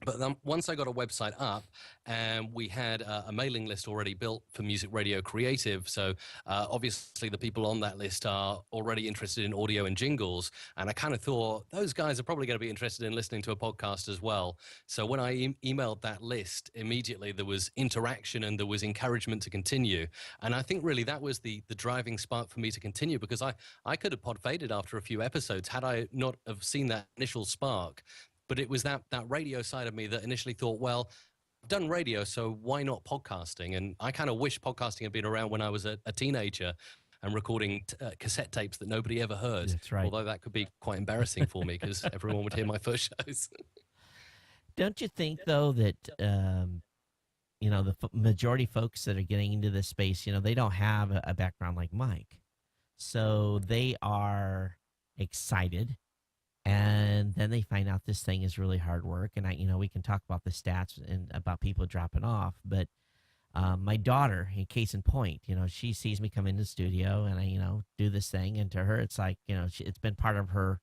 But then once I got a website up and we had a mailing list already built for Music Radio Creative, so obviously the people on that list are already interested in audio and jingles, and I kind of thought those guys are probably going to be interested in listening to a podcast as well. So when I emailed that list, immediately there was interaction and there was encouragement to continue. And I think really that was the driving spark for me to continue, because I could have pod faded after a few episodes had I not have seen that initial spark. But it was that radio side of me that initially thought, well, I've done radio, so why not podcasting? And I kind of wish podcasting had been around when I was a teenager and recording cassette tapes that nobody ever heard. That's right. Although that could be quite embarrassing for me because everyone would hear my first shows. Don't you think, though, that, the majority folks that are getting into this space, they don't have a background like Mike. So they are excited. And then they find out this thing is really hard work. And we can talk about the stats and about people dropping off. But my daughter, in case in point, she sees me come in the studio and I, do this thing. And to her, it's like, it's been part of her,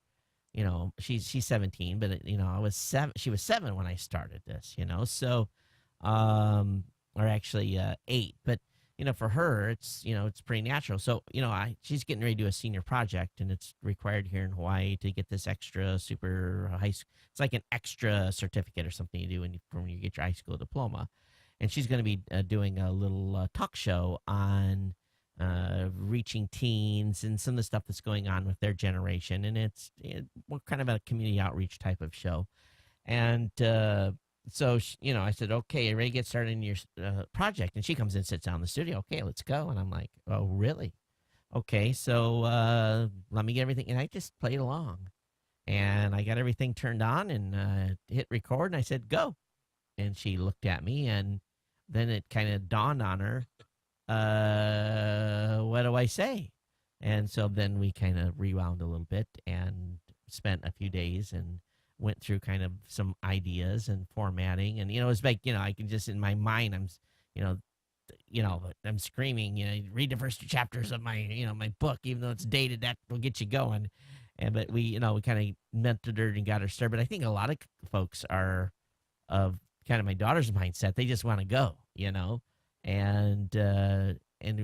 she's 17, but I was 7. She was 7 when I started this. So, or actually 8. But for her, it's pretty natural. So she's getting ready to do a senior project, and it's required here in Hawaii to get this extra super high school. It's like an extra certificate or something you do when you get your high school diploma. And she's going to be doing a little talk show on reaching teens and some of the stuff that's going on with their generation. And we're kind of a community outreach type of show. And so, I said, okay, ready to get started in your project. And she comes in, sits down in the studio. Okay, let's go. And I'm like, oh, really? Okay, so let me get everything. And I just played along. And I got everything turned on and hit record. And I said, go. And she looked at me, and then it kind of dawned on her, what do I say? And so then we kind of rewound a little bit and spent a few days and went through kind of some ideas and formatting. And, it's like, I can just, in my mind, I'm screaming, read the first 2 chapters of my, my book, even though it's dated, that will get you going. But we kind of mentored her and got her started. But I think a lot of folks are of kind of my daughter's mindset. They just want to go, and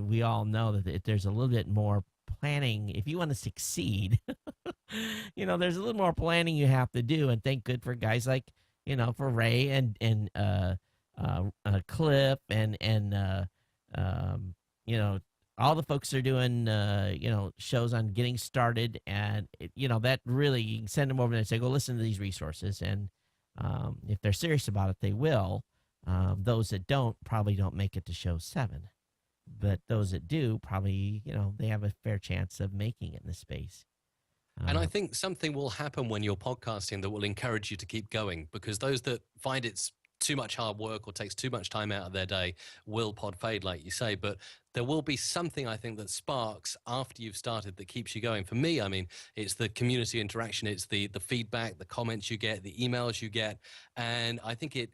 we all know that there's a little bit more planning. If you want to succeed, there's a little more planning you have to do. And thank good for guys like, for Ray and Cliff and all the folks that are doing, shows on getting started. And, that really, you can send them over there and say, go listen to these resources. And if they're serious about it, they will. Those that don't probably don't make it to show 7. But those that do probably, they have a fair chance of making it in this space. And I think something will happen when you're podcasting that will encourage you to keep going, because those that find it's too much hard work or takes too much time out of their day will pod fade, like you say. But there will be something, I think, that sparks after you've started that keeps you going. For me, I mean, it's the community interaction, it's the feedback, the comments you get, the emails you get. And I think it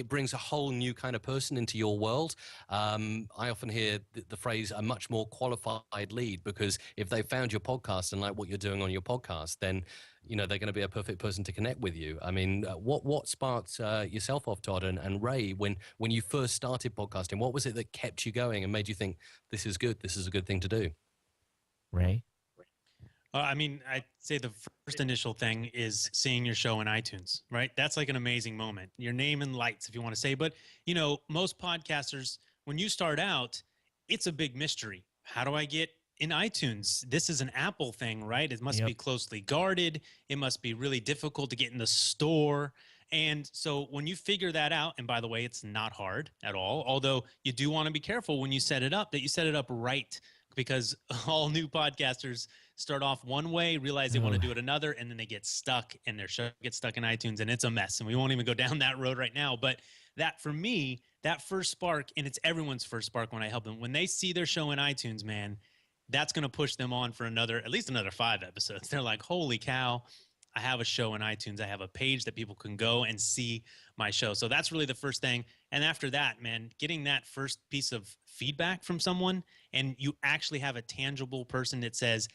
brings a whole new kind of person into your world. I often hear the phrase a much more qualified lead, because if they found your podcast and like what you're doing on your podcast, then they're going to be a perfect person to connect with you. I mean, what sparked yourself off, Todd and Ray, when you first started podcasting? What was it that kept you going and made you think this is good, this is a good thing to do? Ray? I'd say the first initial thing is seeing your show in iTunes, right? That's like an amazing moment. Your name in lights, if you want to say. But, most podcasters, when you start out, it's a big mystery. How do I get in iTunes? This is an Apple thing, right? It must be closely guarded. It must be really difficult to get in the store. And so when you figure that out, and by the way, it's not hard at all, although you do want to be careful when you set it up, that you set it up right, because all new podcasters start off one way, realize they want to do it another, and then they get stuck, and their show gets stuck in iTunes, and it's a mess. And we won't even go down that road right now. But that, for me, that first spark, and it's everyone's first spark when I help them, when they see their show in iTunes, man, that's going to push them on for at least another 5 episodes. They're like, holy cow, I have a show in iTunes. I have a page that people can go and see my show. So that's really the first thing. And after that, man, getting that first piece of feedback from someone, and you actually have a tangible person that says,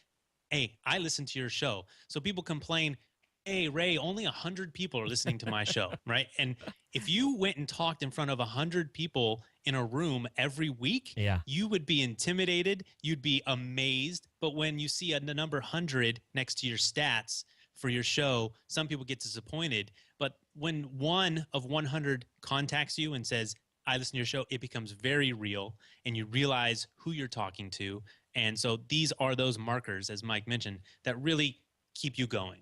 hey, I listened to your show. So people complain, hey, Ray, only 100 people are listening to my show, right? And if you went and talked in front of 100 people in a room every week, you would be intimidated. You'd be amazed. But when you see the number 100 next to your stats for your show, some people get disappointed. But when 1 of 100 contacts you and says, I listen to your show, it becomes very real, and you realize who you're talking to. And so these are those markers, as Mike mentioned, that really keep you going.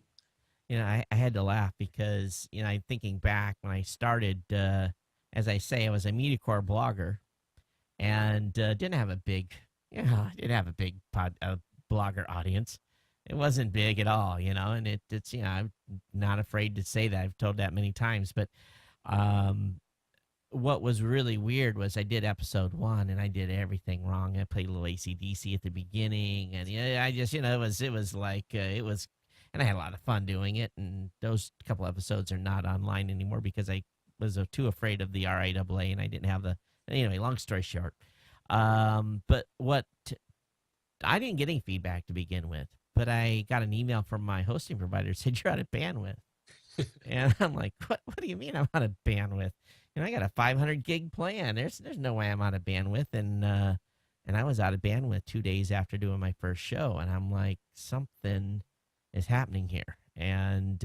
I had to laugh because, I'm thinking back when I started, as I say, I was a MediaCore blogger and didn't have a big blogger audience. It wasn't big at all, and it's, I'm not afraid to say that. I've told that many times. But what was really weird was I did episode 1 and I did everything wrong. I played a little AC/DC at the beginning, and I just, it was like, and I had a lot of fun doing it. And those couple episodes are not online anymore because I was too afraid of the RIAA, and I didn't have anyway, long story short. But I didn't get any feedback to begin with, but I got an email from my hosting provider said you're out of bandwidth. And I'm like, what do you mean I'm out of bandwidth? I got a 500 gig plan. There's no way I'm out of bandwidth. And I was out of bandwidth 2 days after doing my first show. And I'm like, something is happening here. And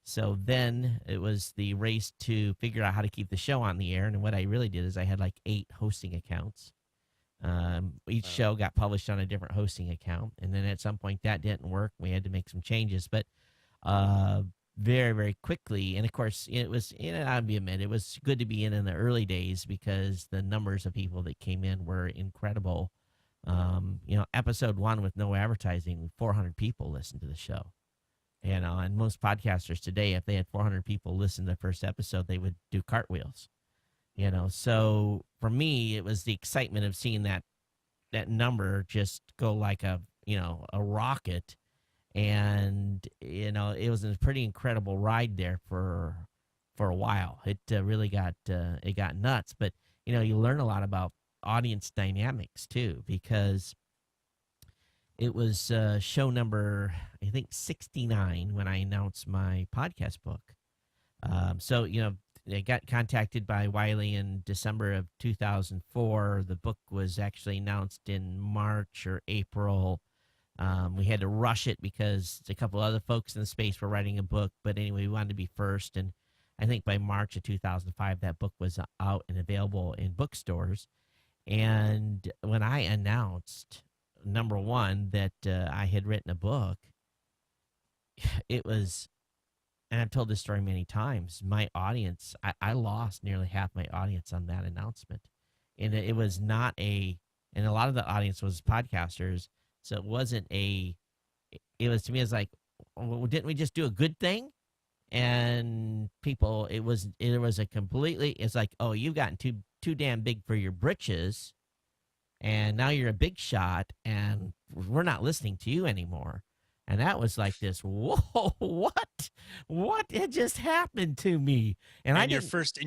so then it was the race to figure out how to keep the show on the air. And what I really did is I had like 8 hosting accounts. Each show got published on a different hosting account. And then at some point that didn't work. We had to make some changes. But very, very quickly. And of course, it was, I'll be admit, it was good to be in the early days because the numbers of people that came in were incredible. Episode 1 with no advertising, 400 people listened to the show. And most podcasters today, if they had 400 people listen to the first episode, they would do cartwheels. So for me, it was the excitement of seeing that number just go like a rocket. And it was a pretty incredible ride there for a while. It really got nuts. But you learn a lot about audience dynamics too, because it was show number I think 69 when I announced my podcast book. So I got contacted by Wiley in December of 2004. The book was actually announced in March or April. We had to rush it because a couple other folks in the space were writing a book. But anyway, we wanted to be first. And I think by March of 2005, that book was out and available in bookstores. And when I announced, number one, that I had written a book, it was, and I've told this story many times, my audience, I lost nearly half my audience on that announcement. And it was not and a lot of the audience was podcasters. So it wasn't it was, to me, it's like, well, didn't we just do a good thing? And people, it was a completely, it's like, oh, you've gotten too damn big for your britches. And now you're a big shot and we're not listening to you anymore. And that was like this, whoa, what had just happened to me? And your first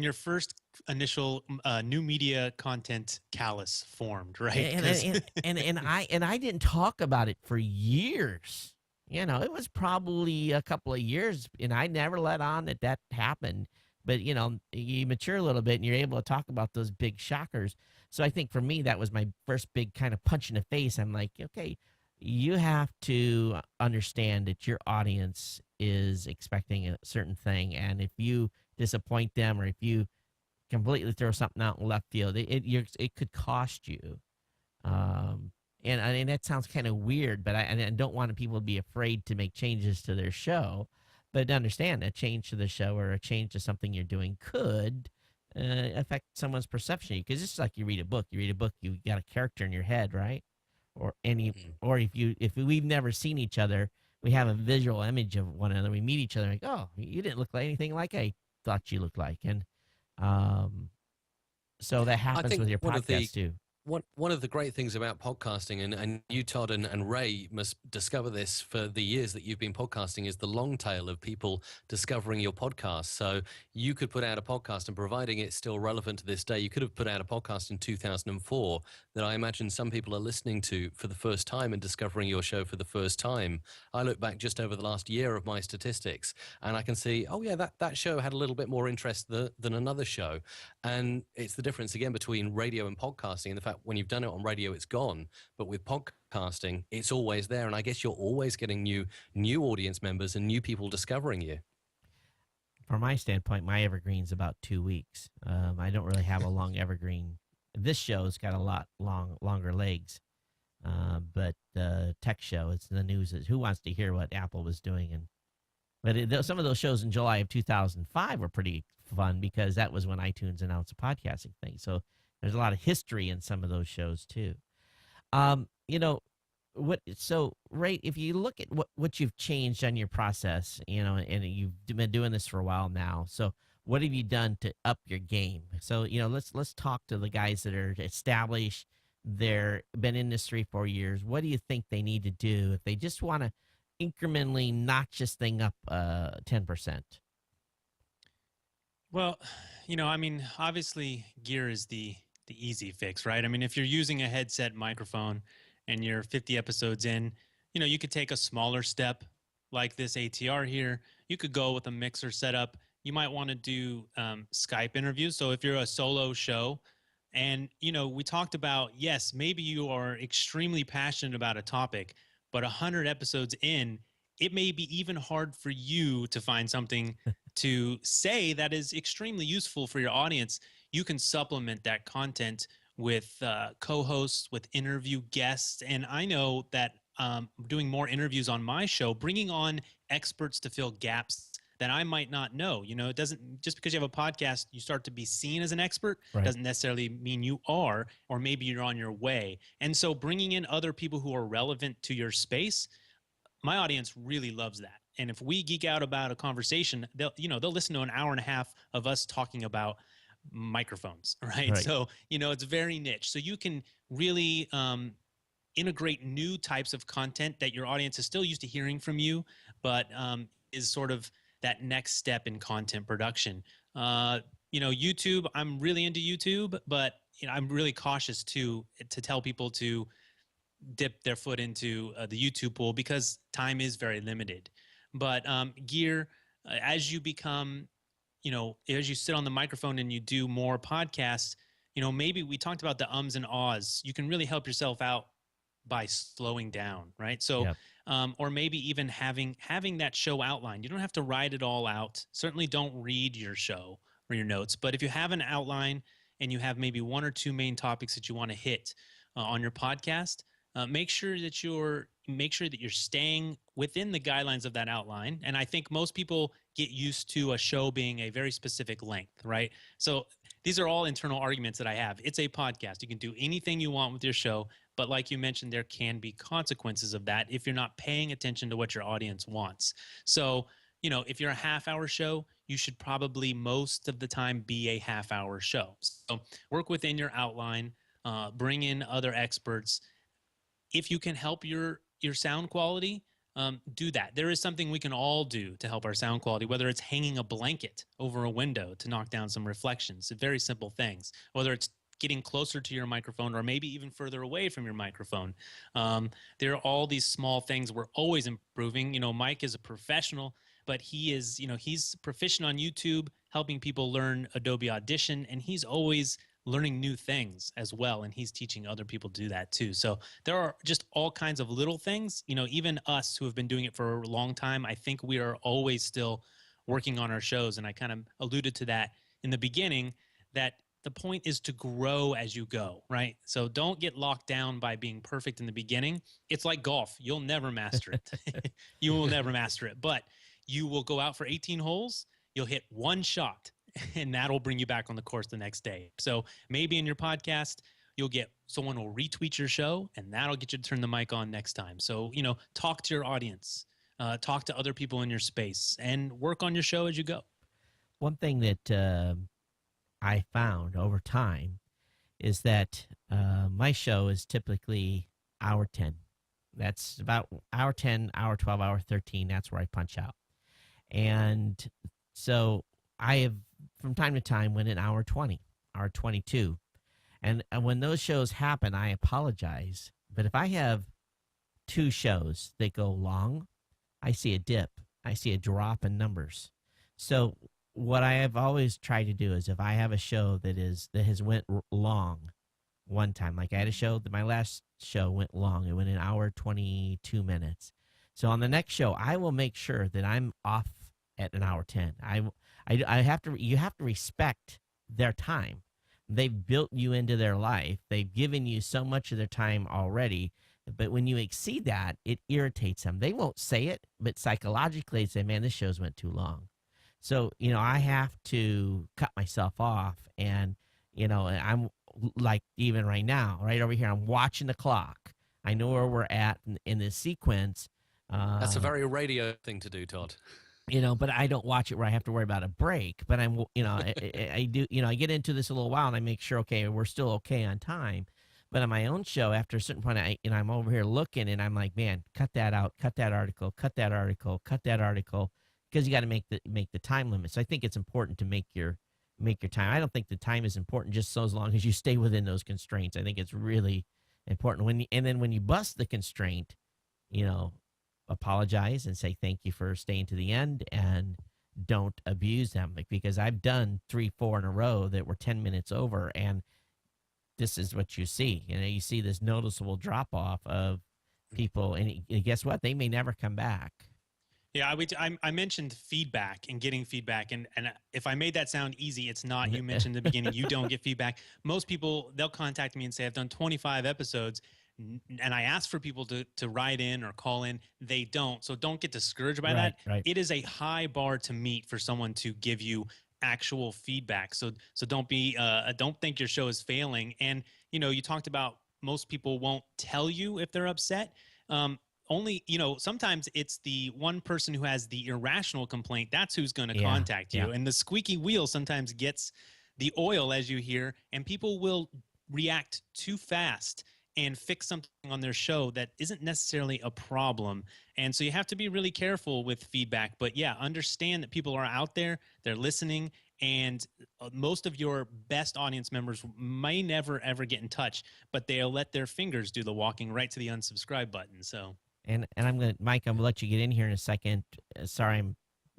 initial new media content callus formed, right? And I didn't talk about it for years. It was probably a couple of years, and I never let on that happened. But you mature a little bit, and you're able to talk about those big shockers. So I think for me, that was my first big kind of punch in the face. I'm like, okay, you have to understand that your audience is expecting a certain thing, and if you disappoint them or if you completely throw something out in left field, it could cost you. And that sounds kind of weird, but I don't want people to be afraid to make changes to their show. But understand a change to the show or a change to something you're doing could affect someone's perception. Because it's like you read a book. You got a character in your head, right? Or if we've never seen each other, we have a visual image of one another. We meet each other like, oh, you didn't look like anything like I thought you looked like. And so that happens with your podcast too. One of the great things about podcasting, and you, Todd, and Ray must discover this for the years that you've been podcasting, is the long tail of people discovering your podcast. So you could put out a podcast, and providing it's still relevant to this day, you could have put out a podcast in 2004 that I imagine some people are listening to for the first time and discovering your show for the first time. I look back just over the last year of my statistics, and I can see, oh yeah, that show had a little bit more interest than another show. And it's the difference again between radio and podcasting, and the fact when you've done it on radio, it's gone. But with podcasting, it's always there. And I guess you're always getting new audience members and new people discovering you. From my standpoint, my evergreen's about 2 weeks. I don't really have a long evergreen. This show's got a lot longer legs. But the tech show, it's the news. Who wants to hear what Apple was doing? But some of those shows in July of 2005 were pretty fun because that was when iTunes announced a podcasting thing. So there's a lot of history in some of those shows too. So Ray, if you look at what you've changed on your process, and you've been doing this for a while now. So what have you done to up your game? So, let's talk to the guys that are established. They're been in this 3-4 years. What do you think they need to do if they just want to incrementally notch this thing up 10%? Well, obviously gear is the easy fix, right? I mean, if you're using a headset microphone and you're 50 episodes in, you could take a smaller step like this ATR here. You could go with a mixer setup. You might want to do Skype interviews. So if you're a solo show, and we talked about, yes, maybe you are extremely passionate about a topic, but 100 episodes in, it may be even hard for you to find something to say that is extremely useful for your audience. You can supplement that content with co-hosts, with interview guests. And I know that doing more interviews on my show, bringing on experts to fill gaps that I might not know. It doesn't, just because you have a podcast, you start to be seen as an expert, Right. doesn't necessarily mean you are, or maybe you're on your way. And so bringing in other people who are relevant to your space, my audience really loves that. And if we geek out about a conversation, they'll listen to an hour and a half of us talking about microphones, right? Right. So, it's very niche. So you can really integrate new types of content that your audience is still used to hearing from you, but is sort of that next step in content production. YouTube, I'm really into YouTube, but I'm really cautious to tell people to dip their foot into the YouTube pool because time is very limited. But gear, as you become, as you sit on the microphone and you do more podcasts, maybe we talked about the ums and ahs. You can really help yourself out by slowing down, right? So, Yep. or maybe even having that show outlined. You don't have to write it all out. Certainly don't read your show or your notes. But if you have an outline and you have maybe one or two main topics that you want to hit on your podcast, make sure that you're staying within the guidelines of that outline. And I think most people get used to a show being a very specific length, right? So these are all internal arguments that I have. It's a podcast. You can do anything you want with your show. But like you mentioned, there can be consequences of that if you're not paying attention to what your audience wants. So, if you're a half-hour show, you should probably most of the time be a half-hour show. So work within your outline, bring in other experts. If you can help your sound quality, do that. There is something we can all do to help our sound quality, whether it's hanging a blanket over a window to knock down some reflections, very simple things, whether it's getting closer to your microphone or maybe even further away from your microphone. There are all these small things we're always improving. Mike is a professional, but he's proficient on YouTube, helping people learn Adobe Audition, and he's always learning new things as well, and he's teaching other people to do that too. So there are just all kinds of little things. Even us who have been doing it for a long time, I think we are always still working on our shows, and I kind of alluded to that in the beginning, that the point is to grow as you go, right? So don't get locked down by being perfect in the beginning. It's like golf. You'll never master it. You will never master it, but you will go out for 18 holes. You'll hit one shot, and that'll bring you back on the course the next day. So maybe in your podcast, you'll get someone will retweet your show, and that'll get you to turn the mic on next time. So, talk to your audience, talk to other people in your space, and work on your show as you go. One thing that I found over time is that my show is typically hour 10. That's about hour 10, hour 12, hour 13. That's where I punch out. And so I have, from time to time, went an hour 20, hour 22. And when those shows happen, I apologize. But if I have two shows that go long, I see a dip. I see a drop in numbers. So what I have always tried to do is if I have a show that has went long one time, like I had a show that my last show went long. It went an hour, 22 minutes. So on the next show, I will make sure that I'm off at an hour 10. You have to respect their time. They've built you into their life. They've given you so much of their time already. But when you exceed that, it irritates them. They won't say it, but psychologically they say, man, this show's went too long. So, I have to cut myself off. And, I'm like, even right now, right over here, I'm watching the clock. I know where we're at in this sequence. That's a very radio thing to do, Todd. But I don't watch it where I have to worry about a break. But I do, I get into this a little while and I make sure, okay, we're still okay on time. But on my own show, after a certain point, I'm over here looking and I'm like, man, cut that out, cut that article, cut that article, cut that article, because you got to make the time limit. So I think it's important to make your time. I don't think the time is important just so as long as you stay within those constraints. I think it's really important. And then when you bust the constraint, you know, apologize and say thank you for staying to the end, and don't abuse them. Like, because I've done 3, 4 in a row that were 10 minutes over, and this is what you see. You see this noticeable drop off of people, and guess what? They may never come back. Yeah, I mentioned feedback and getting feedback, and if I made that sound easy, it's not. You mentioned in the beginning you don't get feedback. Most people, they'll contact me and say, I've done 25 episodes, and I ask for people to write in or call in. They don't, so don't get discouraged by that. Right. It is a high bar to meet for someone to give you actual feedback. So don't think your show is failing. And you talked about most people won't tell you if they're upset. Only, sometimes it's the one person who has the irrational complaint. That's who's going to contact you. And the squeaky wheel sometimes gets the oil, as you hear, and people will react too fast and fix something on their show that isn't necessarily a problem. And so you have to be really careful with feedback. But yeah, understand that people are out there, they're listening, and most of your best audience members may never, ever get in touch, but they'll let their fingers do the walking right to the unsubscribe button. So. And I'm gonna, Mike, I'm gonna let you get in here in a second. Sorry,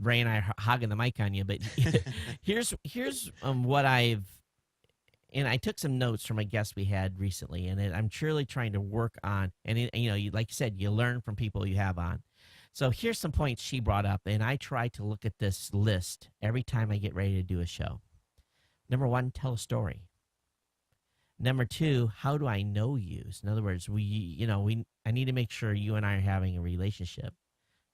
Ray and I are hogging the mic on you, but here's what and I took some notes from a guest we had recently, and I'm truly trying to work on. And like you said, you learn from people you have on. So here's some points she brought up, and I try to look at this list every time I get ready to do a show. Number 1, tell a story. Number 2, how do I know you? So in other words, I need to make sure you and I are having a relationship.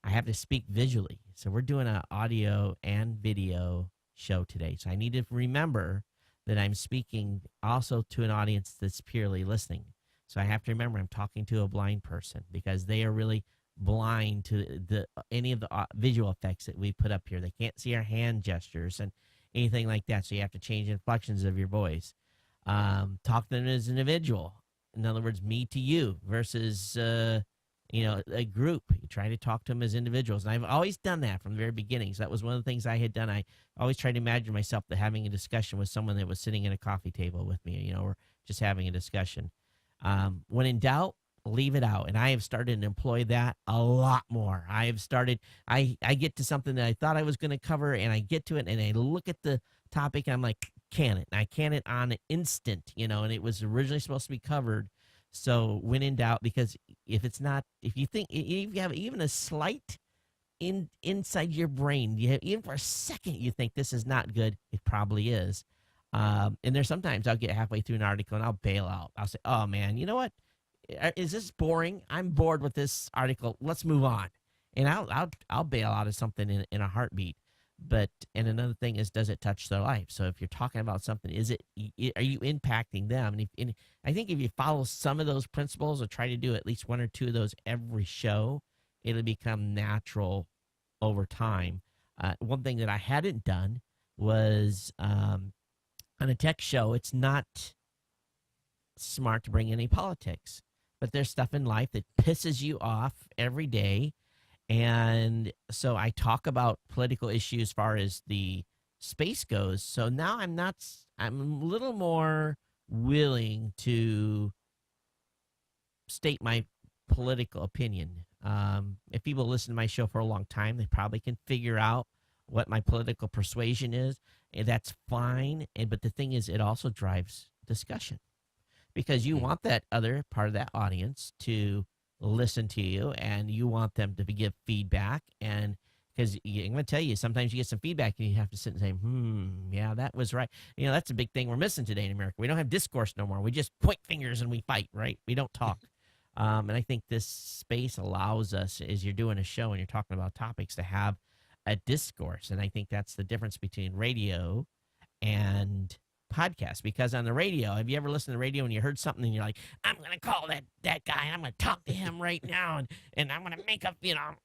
I have to speak visually. So we're doing an audio and video show today. So I need to remember that I'm speaking also to an audience that's purely listening. So I have to remember I'm talking to a blind person, because they are really blind to any of the visual effects that we put up here. They can't see our hand gestures and anything like that. So you have to change inflections of your voice. Talk to them as an individual. In other words, me to you versus, a group. You try to talk to them as individuals. And I've always done that from the very beginning. So that was one of the things I had done. I always tried to imagine myself having a discussion with someone that was sitting at a coffee table with me, or just having a discussion. When in doubt, leave it out. And I have started to employ that a lot more. I get to something that I thought I was going to cover, and I get to it, and I look at the topic, and I'm like, can it? And I can it on an instant, and it was originally supposed to be covered. So when in doubt, because if you think, if you have even a slight inside your brain, even for a second, you think this is not good, it probably is. And there's sometimes I'll get halfway through an article and I'll bail out. I'll say, oh man, you know what? Is this boring? I'm bored with this article. Let's move on. And I'll bail out of something in a heartbeat. And another thing is, does it touch their life? So if you're talking about something, are you impacting them? And I think if you follow some of those principles, or try to do at least 1 or 2 of those every show, it'll become natural over time. One thing that I hadn't done was on a tech show, it's not smart to bring any politics, but there's stuff in life that pisses you off every day. And so I talk about political issues as far as the space goes. So now I'm a little more willing to state my political opinion. If people listen to my show for a long time, they probably can figure out what my political persuasion is, and that's fine. But the thing is, it also drives discussion, because you want that other part of that audience to listen to you, and you want them to give feedback. And because I'm going to tell you, sometimes you get some feedback and you have to sit and say, yeah, that was right. That's a big thing we're missing today in America. We don't have discourse no more. We just point fingers and we fight, right? We don't talk. And I think this space allows us, as you're doing a show and you're talking about topics, to have a discourse. And I think that's the difference between radio and podcast. Because on the radio, have you ever listened to the radio and you heard something and you're like, I'm going to call that guy, and I'm going to talk to him right now, and I'm going to make up,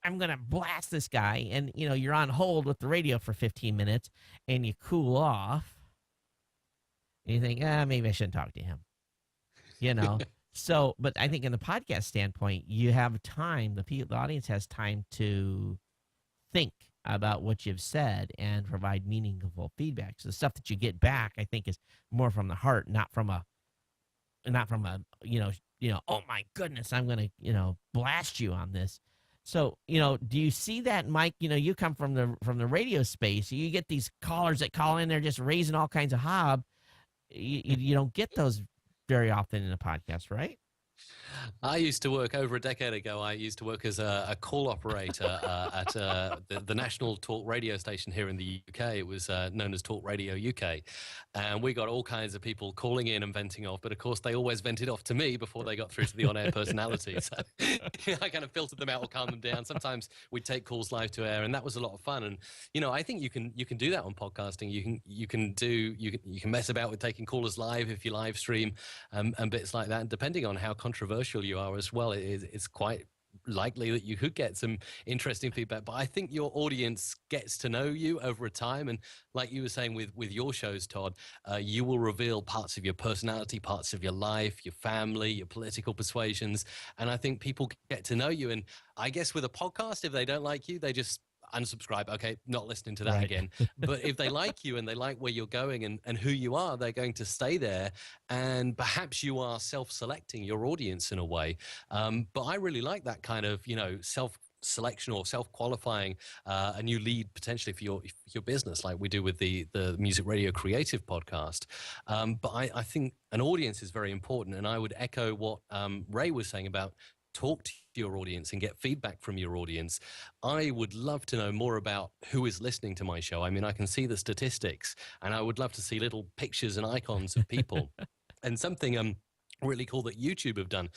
I'm going to blast this guy. And, you're on hold with the radio for 15 minutes and you cool off and you think, maybe I shouldn't talk to him, So, but I think in the podcast standpoint, you have time, the audience has time to think about what you've said and provide meaningful feedback. So the stuff that you get back, I think, is more from the heart, not from a not from a, oh my goodness, I'm going to, blast you on this. So, do you see that, Mike? You come from the radio space. You get these callers that call in, they're just raising all kinds of hob. You don't get those very often in a podcast, right? I used to work over a decade ago. I used to work as a call operator at the national talk radio station here in the UK. It was known as Talk Radio UK. And we got all kinds of people calling in and venting off. But of course, they always vented off to me before they got through to the on-air personality. So I kind of filtered them out or calmed them down. Sometimes we'd take calls live to air, and that was a lot of fun. And, I think you can do that on podcasting. You can mess about with taking callers live if you live stream and bits like that. And depending on how controversial you are as well, it's quite likely that you could get some interesting feedback. But I think your audience gets to know you over a time, and like you were saying with your shows, Todd, you will reveal parts of your personality, parts of your life, your family, your political persuasions, and I think people get to know you. And I guess with a podcast, if they don't like you, they just unsubscribe. Okay, not listening to that Right. again. But if they like you and they like where you're going and who you are, they're going to stay there. And perhaps you are self-selecting your audience in a way. But I really like that kind of, self-selection or self-qualifying a new lead potentially for your business, like we do with the Music Radio Creative podcast. But I think an audience is very important. And I would echo what Ray was saying about talk to your audience and get feedback from your audience. I would love to know more about who is listening to my show. I mean, I can see the statistics, and I would love to see little pictures and icons of people. And something really cool that YouTube have done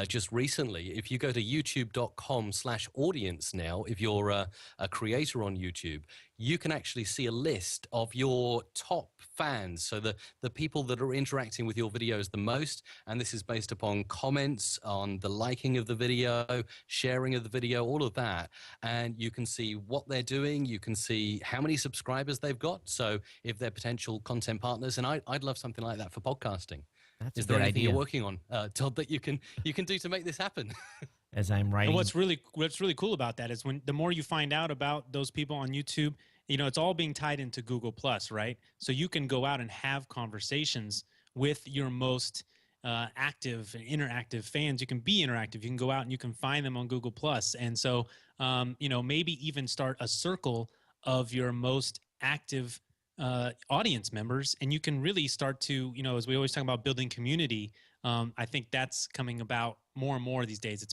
just recently. If you go to youtube.com/audience now, if you're a creator on YouTube, you can actually see a list of your top fans. So the people that are interacting with your videos the most, and this is based upon comments on the liking of the video, sharing of the video, all of that. And you can see what they're doing. You can see how many subscribers they've got. So if they're potential content partners, and I'd love something like that for podcasting. That's Is a there good anything idea. you're working on, Todd, that you can do to make this happen? As I'm writing. And what's really cool about that is when the more you find out about those people on YouTube, it's all being tied into Google Plus, right? So you can go out and have conversations with your most active and interactive fans. You can be interactive. You can go out and you can find them on Google Plus. And so, maybe even start a circle of your most active audience members, and you can really start to, as we always talk about building community. I think that's coming about more and more these days.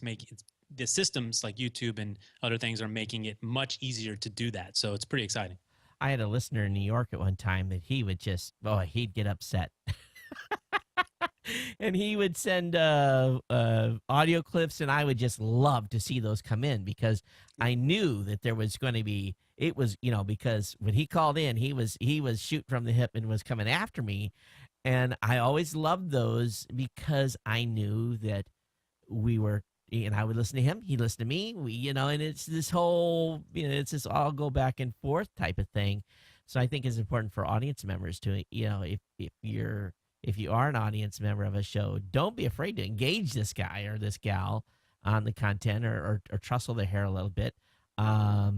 The systems like YouTube and other things are making it much easier to do that. So it's pretty exciting. I had a listener in New York at one time that he would he'd get upset. And he would send audio clips, and I would just love to see those come in because I knew that there was going to be, because when he called in, he was shoot from the hip and was coming after me. And I always loved those because I knew that we were, and I would listen to him, he'd listen to me, and it's this whole, it's this all go back and forth type of thing. So I think it's important for audience members to, if you are an audience member of a show, don't be afraid to engage this guy or this gal on the content or trussle their hair a little bit. I've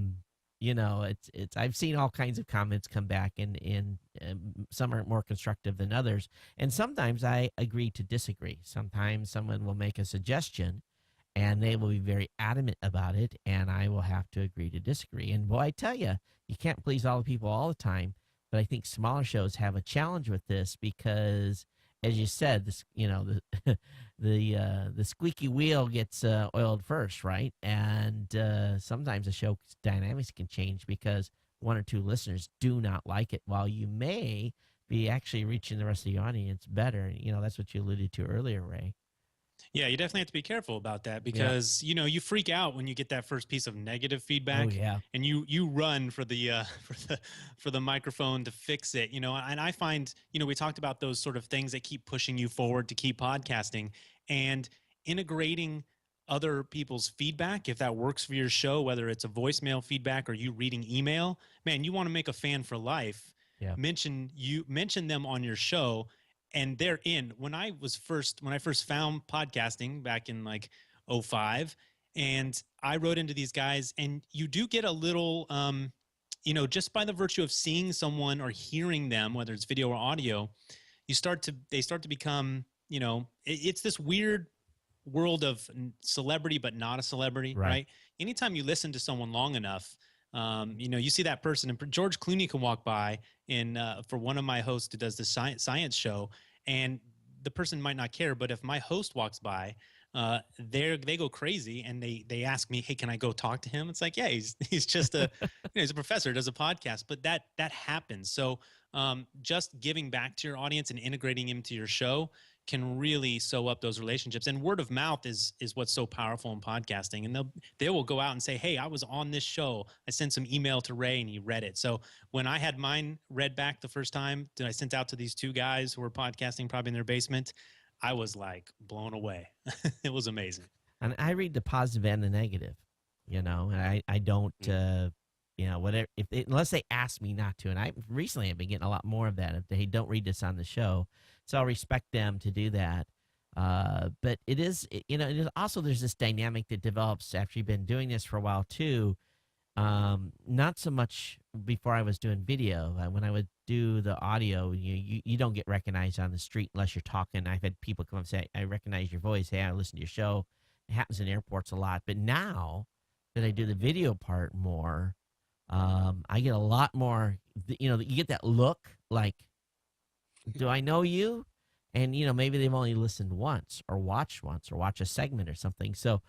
seen all kinds of comments come back and some are more constructive than others. And sometimes I agree to disagree. Sometimes someone will make a suggestion and they will be very adamant about it, and I will have to agree to disagree. And boy, I tell you, you can't please all the people all the time. But I think smaller shows have a challenge with this because, as you said, this the squeaky wheel gets oiled first, right? And sometimes the show dynamics can change because one or two listeners do not like it, while you may be actually reaching the rest of the audience better. That's what you alluded to earlier, Ray. Yeah, you definitely have to be careful about that because you freak out when you get that first piece of negative feedback. Oh, yeah. And you run for the for the microphone to fix it. And I find we talked about those sort of things that keep pushing you forward to keep podcasting, and integrating other people's feedback, if that works for your show, whether it's a voicemail feedback or you reading email. Man, you want to make a fan for life. Yeah. Mention them on your show. And they're in. When I first found podcasting back in like 2005, and I wrote into these guys, and you do get a little, just by the virtue of seeing someone or hearing them, whether it's video or audio, they start to become it's this weird world of celebrity but not a celebrity, right? Anytime you listen to someone long enough, you see that person, and George Clooney can walk by for one of my hosts who does the science show, and the person might not care, but if my host walks by, they go crazy and they ask me, hey, can I go talk to him? It's like, yeah, he's just he's a professor, does a podcast, but that happens. So just giving back to your audience and integrating him to your show can really sew up those relationships. And word of mouth is what's so powerful in podcasting. And they will go out and say, hey, I was on this show. I sent some email to Ray and he read it. So when I had mine read back the first time that I sent out to these two guys who were podcasting probably in their basement, I was like blown away. It was amazing. And I read the positive and the negative, and I don't, whatever, unless they ask me not to. And I recently have been getting a lot more of that. If they don't read this on the show, so I'll respect them to do that. But it is also, there's this dynamic that develops after you've been doing this for a while too. Not so much before I was doing video. When I would do the audio, you don't get recognized on the street unless you're talking. I've had people come up and say, I recognize your voice. Hey, I listen to your show. It happens in airports a lot. But now that I do the video part more, I get a lot more, you get that look like, do I know you? And, maybe they've only listened once or watched a segment or something. So,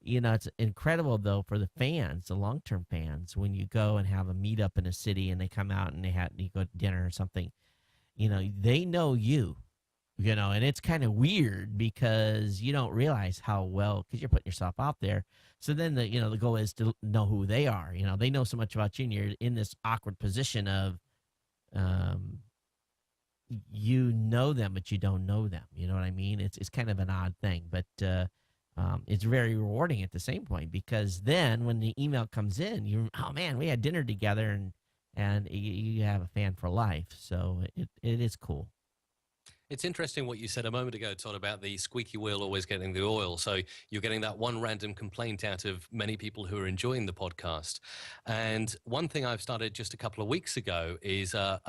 it's incredible, though, for the fans, the long-term fans, when you go and have a meetup in a city and they come out and you go to dinner or something, they know you, and it's kind of weird because you don't realize how well, because you're putting yourself out there. So then the goal is to know who they are. They know so much about you, and you're in this awkward position of, you know them, but you don't know them. You know what I mean? It's kind of an odd thing, but it's very rewarding at the same point, because then when the email comes in, oh man, we had dinner together, and you have a fan for life. So it is cool. It's interesting what you said a moment ago, Todd, about the squeaky wheel always getting the oil. So you're getting that one random complaint out of many people who are enjoying the podcast. And one thing I've started just a couple of weeks ago is a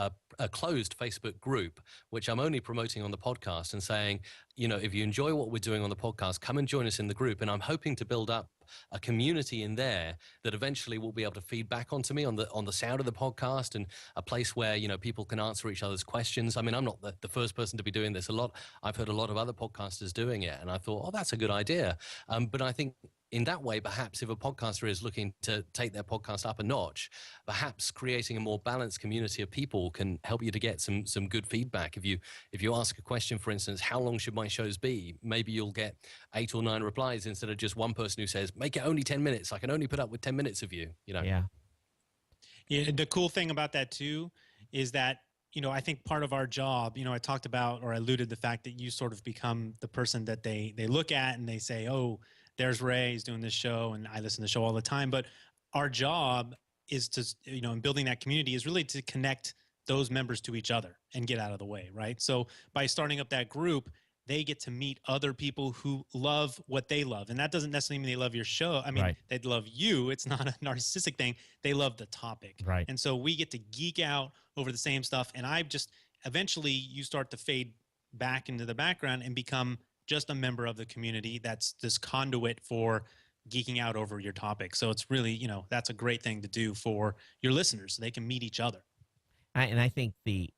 closed Facebook group, which I'm only promoting on the podcast and saying, if you enjoy what we're doing on the podcast, come and join us in the group. And I'm hoping to build up a community in there that eventually will be able to feed back onto me on the sound of the podcast, and a place where people can answer each other's questions. I mean, I'm not the first person to be doing this. I've heard a lot of other podcasters doing it, and I thought, that's a good idea. But I think in that way, perhaps if a podcaster is looking to take their podcast up a notch, perhaps creating a more balanced community of people can help you to get some good feedback. If you ask a question, for instance, how long should my shows be? Maybe you'll get 8 or 9 replies instead of just one person who says, make it only 10 minutes. I can only put up with 10 minutes of you. Yeah. Yeah. The cool thing about that too is that, I think part of our job, I talked about, or alluded the fact that you sort of become the person that they look at and they say, oh, there's Ray, he's doing this show, and I listen to the show all the time. But our job is to, in building that community, is really to connect those members to each other and get out of the way, right? So by starting up that group, they get to meet other people who love what they love. And that doesn't necessarily mean they love your show. I mean, they love you. It's not a narcissistic thing. They love the topic. Right. And so we get to geek out over the same stuff. And eventually you start to fade back into the background and become just a member of the community that's this conduit for geeking out over your topic. So it's really, that's a great thing to do for your listeners so they can meet each other. And I think the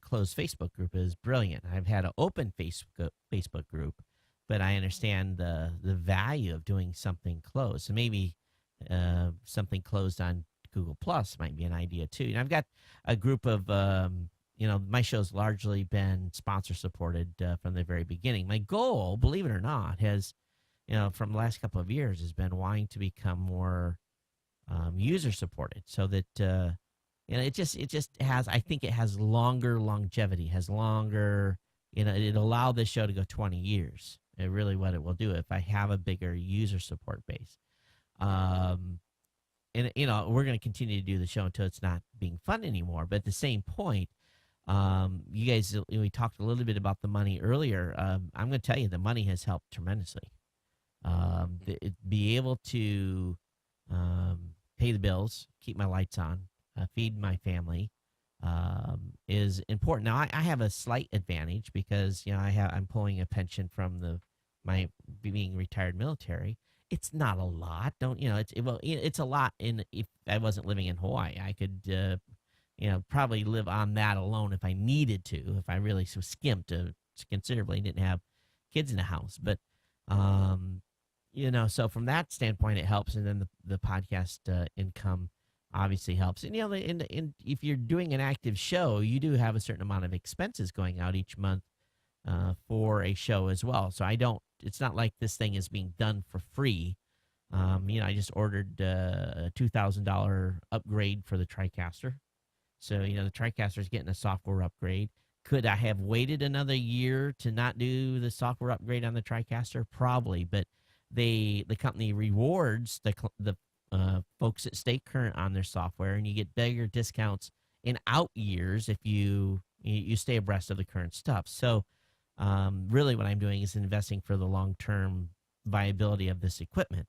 closed Facebook group is brilliant. I've had an open Facebook group, but I understand the value of doing something closed. So maybe something closed on Google Plus might be an idea too. And I've got a group of my show's largely been sponsor supported from the very beginning. My goal, believe it or not, has, from the last couple of years, has been wanting to become more user supported, so that it just has. I think it has longer longevity, has longer. It allowed this show to go 20 years. It really what it will do if I have a bigger user support base. And we're going to continue to do the show until it's not being fun anymore. But at the same point, you guys, we talked a little bit about the money earlier. I'm going to tell you, the money has helped tremendously. Be able to pay the bills, keep my lights on, feed my family, is important. Now, I have a slight advantage because I'm pulling a pension from my being retired military. It's not a lot. Don't it's a lot. If I wasn't living in Hawaii, I could probably live on that alone if I needed to. If I really so skimped considerably, didn't have kids in the house, but so from that standpoint, it helps, and then the podcast income obviously helps. And if you're doing an active show, you do have a certain amount of expenses going out each month for a show as well. So it's not like this thing is being done for free. I just ordered a $2,000 upgrade for the TriCaster. So, the TriCaster is getting a software upgrade. Could I have waited another year to not do the software upgrade on the TriCaster? Probably, but the company rewards the folks that stay current on their software, and you get bigger discounts in out years if you stay abreast of the current stuff. So really what I'm doing is investing for the long-term viability of this equipment.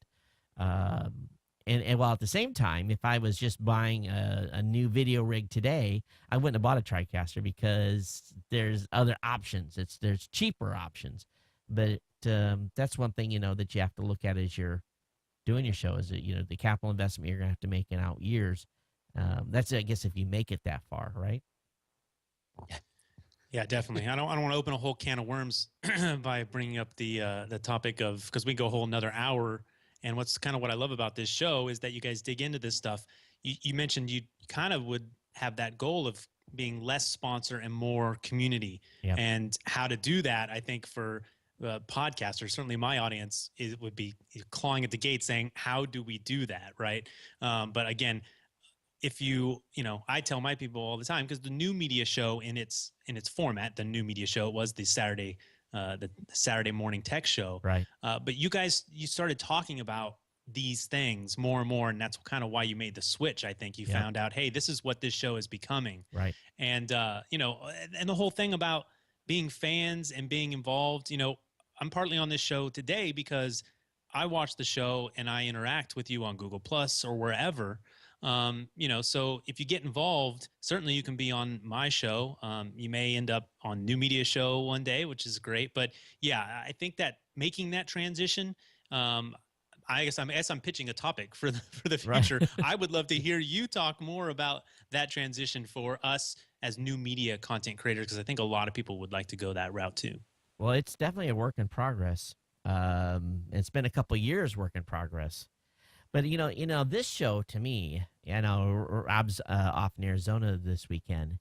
And while at the same time, if I was just buying a new video rig today, I wouldn't have bought a TriCaster because there's other options. There's cheaper options. But that's one thing, that you have to look at as you're doing your show is that, the capital investment you're going to have to make in out years. That's, I guess, if you make it that far, right? Yeah, definitely. I don't want to open a whole can of worms by bringing up the topic of, because we go a whole another hour. And what's kind of what I love about this show is that you guys dig into this stuff. You mentioned you kind of would have that goal of being less sponsor and more community. Yep. And how to do that, I think for podcasters, certainly my audience would be clawing at the gate saying, how do we do that, right? But again, if I tell my people all the time, because the new media show in its format, the new media show was the Saturday morning tech show. Right. But you started talking about these things more and more, and that's kind of why you made the switch. I think you found out, hey, this is what this show is becoming. Right. And and the whole thing about being fans and being involved, I'm partly on this show today because I watch the show and I interact with you on Google Plus or wherever. So if you get involved, certainly you can be on my show. You may end up on New Media Show one day, which is great. But yeah, I think that making that transition, I guess I'm pitching a topic for the future. Right. I would love to hear you talk more about that transition for us as new media content creators, because I think a lot of people would like to go that route too. Well, it's definitely a work in progress. It's been a couple years work in progress. But, this show to me, Rob's off in Arizona this weekend,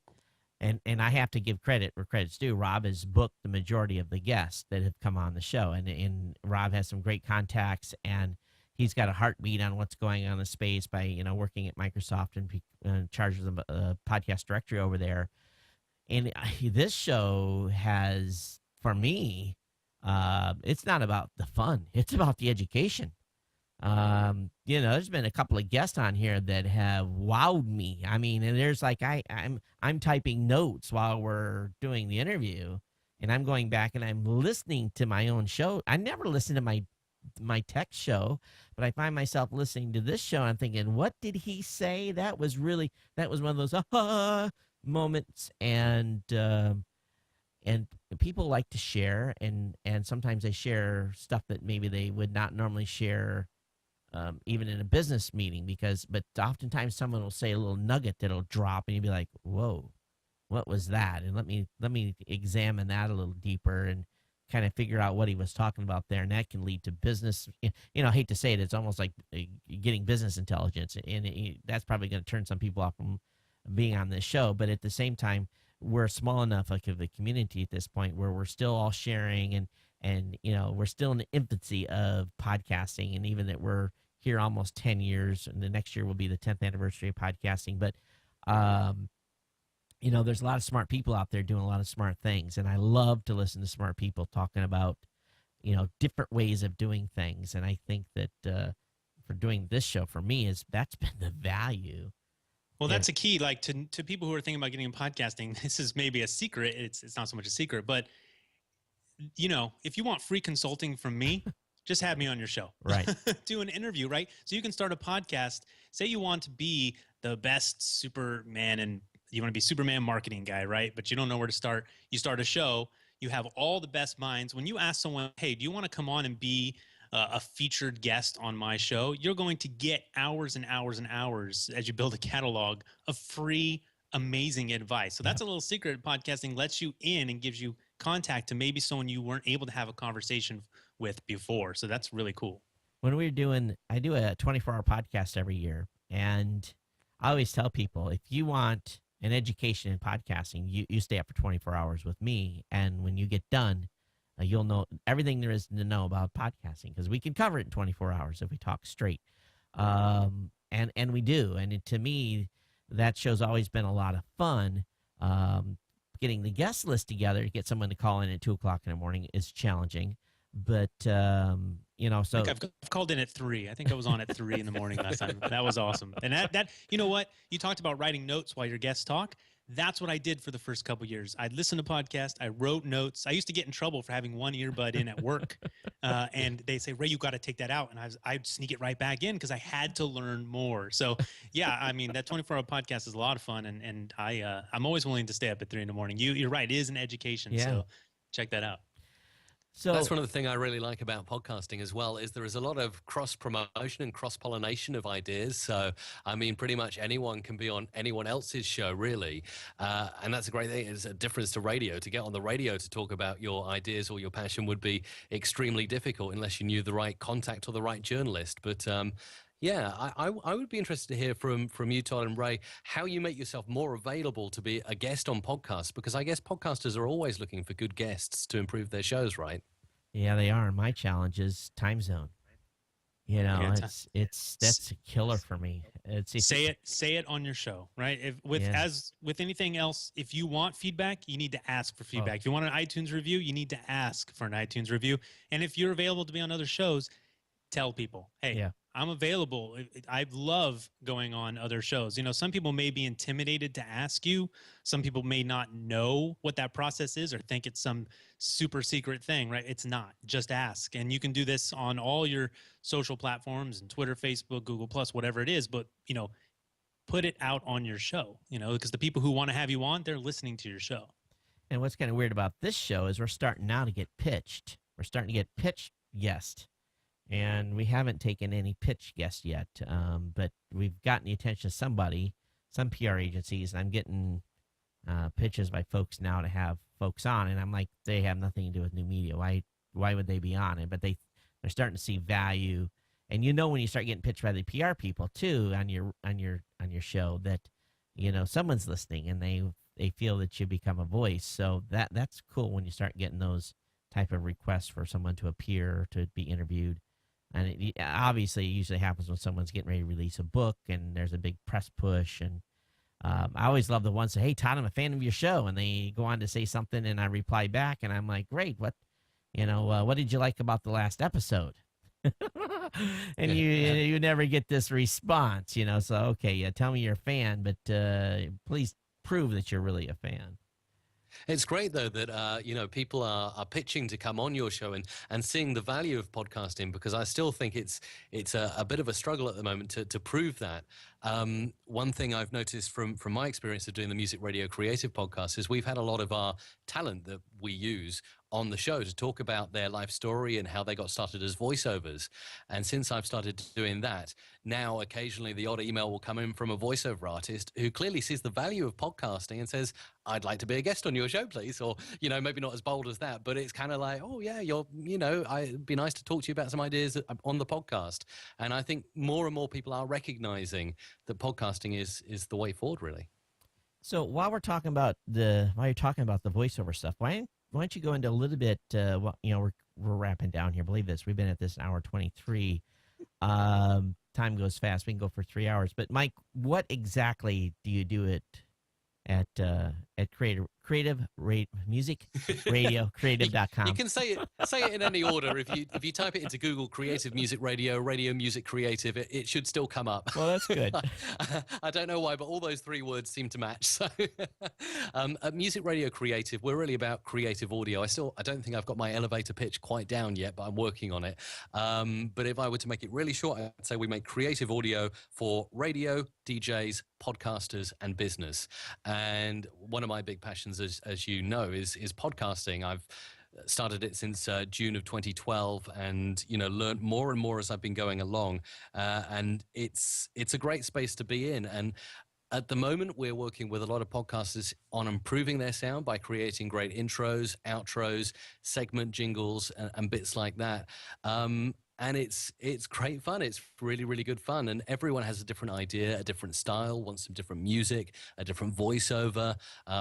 and I have to give credit where credit's due. Rob has booked the majority of the guests that have come on the show, and Rob has some great contacts, and he's got a heartbeat on what's going on in the space by, working at Microsoft and charges of a podcast directory over there. And this show has, for me, it's not about the fun. It's about the education. There's been a couple of guests on here that have wowed me. I mean, and there's like I'm typing notes while we're doing the interview, and I'm going back and I'm listening to my own show. I never listen to my tech show, but I find myself listening to this show. And I'm thinking, what did he say? That was one of those aha moments, and people like to share, and sometimes they share stuff that maybe they would not normally share. Even in a business meeting, but oftentimes someone will say a little nugget that'll drop, and you'll be like, "Whoa, what was that?" And let me examine that a little deeper and kind of figure out what he was talking about there, and that can lead to business. I hate to say it, it's almost like getting business intelligence, and that's probably going to turn some people off from being on this show. But at the same time, we're small enough like of a community at this point where we're still all sharing, and we're still in the infancy of podcasting, and even that we're here almost 10 years, and the next year will be the 10th anniversary of podcasting. But, there's a lot of smart people out there doing a lot of smart things, and I love to listen to smart people talking about, different ways of doing things. And I think that for doing this show, for me, that's been the value. Well, that's a key. Like to people who are thinking about getting in podcasting, this is maybe a secret. It's not so much a secret, but if you want free consulting from me, just have me on your show. Right. Do an interview, right? So you can start a podcast. Say you want to be the best Superman and you want to be Superman marketing guy, right? But you don't know where to start. You start a show. You have all the best minds. When you ask someone, hey, do you want to come on and be a featured guest on my show? You're going to get hours and hours and hours as you build a catalog of free, amazing advice. So that's a little secret. Podcasting lets you in and gives you contact to maybe someone you weren't able to have a conversation with before. So that's really cool. When I do a 24-hour podcast every year, and I always tell people, if you want an education in podcasting, you stay up for 24 hours with me, and when you get done, you'll know everything there is to know about podcasting, because we can cover it in 24 hours if we talk straight. And we do. And to me, that show's always been a lot of fun. Getting the guest list together to get someone to call in at 2 o'clock in the morning is challenging. But, so I've called in at 3. I think I was on at 3 in the morning last time. That was awesome. And that, you know what? You talked about writing notes while your guests talk. That's what I did for the first couple of years. I'd listen to podcasts. I wrote notes. I used to get in trouble for having one earbud in at work. And they say, Ray, you got to take that out. And I'd sneak it right back in because I had to learn more. So yeah, I mean, that 24-hour podcast is a lot of fun. And I'm always willing to stay up at 3 in the morning. You're right. It is an education. Yeah. So check that out. So that's one of the things I really like about podcasting as well, is there is a lot of cross-promotion and cross-pollination of ideas. So, I mean, pretty much anyone can be on anyone else's show, really. And that's a great thing. It's a difference to radio. To get on the radio to talk about your ideas or your passion would be extremely difficult unless you knew the right contact or the right journalist. But yeah, I would be interested to hear from you, Todd and Ray, how you make yourself more available to be a guest on podcasts, because I guess podcasters are always looking for good guests to improve their shows, right? Yeah, they are. My challenge is time zone. That's a killer for me. Say it on your show, right? As with anything else, if you want feedback, you need to ask for feedback. If you want an iTunes review, you need to ask for an iTunes review. And if you're available to be on other shows, tell people, hey, I'm available. I love going on other shows. Some people may be intimidated to ask you. Some people may not know what that process is or think it's some super secret thing, right? It's not. Just ask. And you can do this on all your social platforms and Twitter, Facebook, Google+, whatever it is. But, put it out on your show, because the people who want to have you on, they're listening to your show. And what's kind of weird about this show is we're starting now to get pitched. We're starting to get pitched guests. And we haven't taken any pitch guests yet, but we've gotten the attention of some PR agencies, and I'm getting pitches by folks now to have folks on, and I'm like, they have nothing to do with new media. Why would they be on it? But they're starting to see value, and when you start getting pitched by the PR people too on your show that someone's listening and they feel that you become a voice. So that's cool when you start getting those type of requests for someone to appear, to be interviewed. And obviously, it usually happens when someone's getting ready to release a book and there's a big press push. And I always love the ones that, hey, Todd, I'm a fan of your show. And they go on to say something and I reply back and I'm like, great. What did you like about the last episode? And you never get this response, So, okay, tell me you're a fan, but please prove that you're really a fan. It's great, though, that, people are pitching to come on your show and seeing the value of podcasting, because I still think it's a bit of a struggle at the moment to prove that. One thing I've noticed from my experience of doing the Music Radio Creative podcast is we've had a lot of our talent that we use on the show to talk about their life story and how they got started as voiceovers. And since I've started doing that, now occasionally the odd email will come in from a voiceover artist who clearly sees the value of podcasting and says, I'd like to be a guest on your show, please. Or, maybe not as bold as that, but it's kind of like, oh yeah, it'd be nice to talk to you about some ideas on the podcast. And I think more and more people are recognizing that podcasting is the way forward, really. So while you're talking about the voiceover stuff, why don't you go into a little bit? We're wrapping down here. Believe this, we've been at this an hour 23. Time goes fast. We can go for 3 hours. But Mike, what exactly do you do at musicradiocreative.com. You can say it in any order. If you type it into Google, Creative Music Radio, Radio Music Creative, it should still come up. Well, that's good. I don't know why, but all those three words seem to match. So at Music Radio Creative, we're really about creative audio. I don't think I've got my elevator pitch quite down yet, but I'm working on it. But if I were to make it really short, I'd say we make creative audio for radio, DJs, podcasters, and business. And one of my big passions, as you know, is podcasting. I've started it since June of 2012, and learned more and more as I've been going along. And it's a great space to be in. And at the moment, we're working with a lot of podcasters on improving their sound by creating great intros, outros, segment jingles, and bits like that. And it's great fun. It's really, really good fun. And everyone has a different idea, a different style, wants some different music, a different voiceover.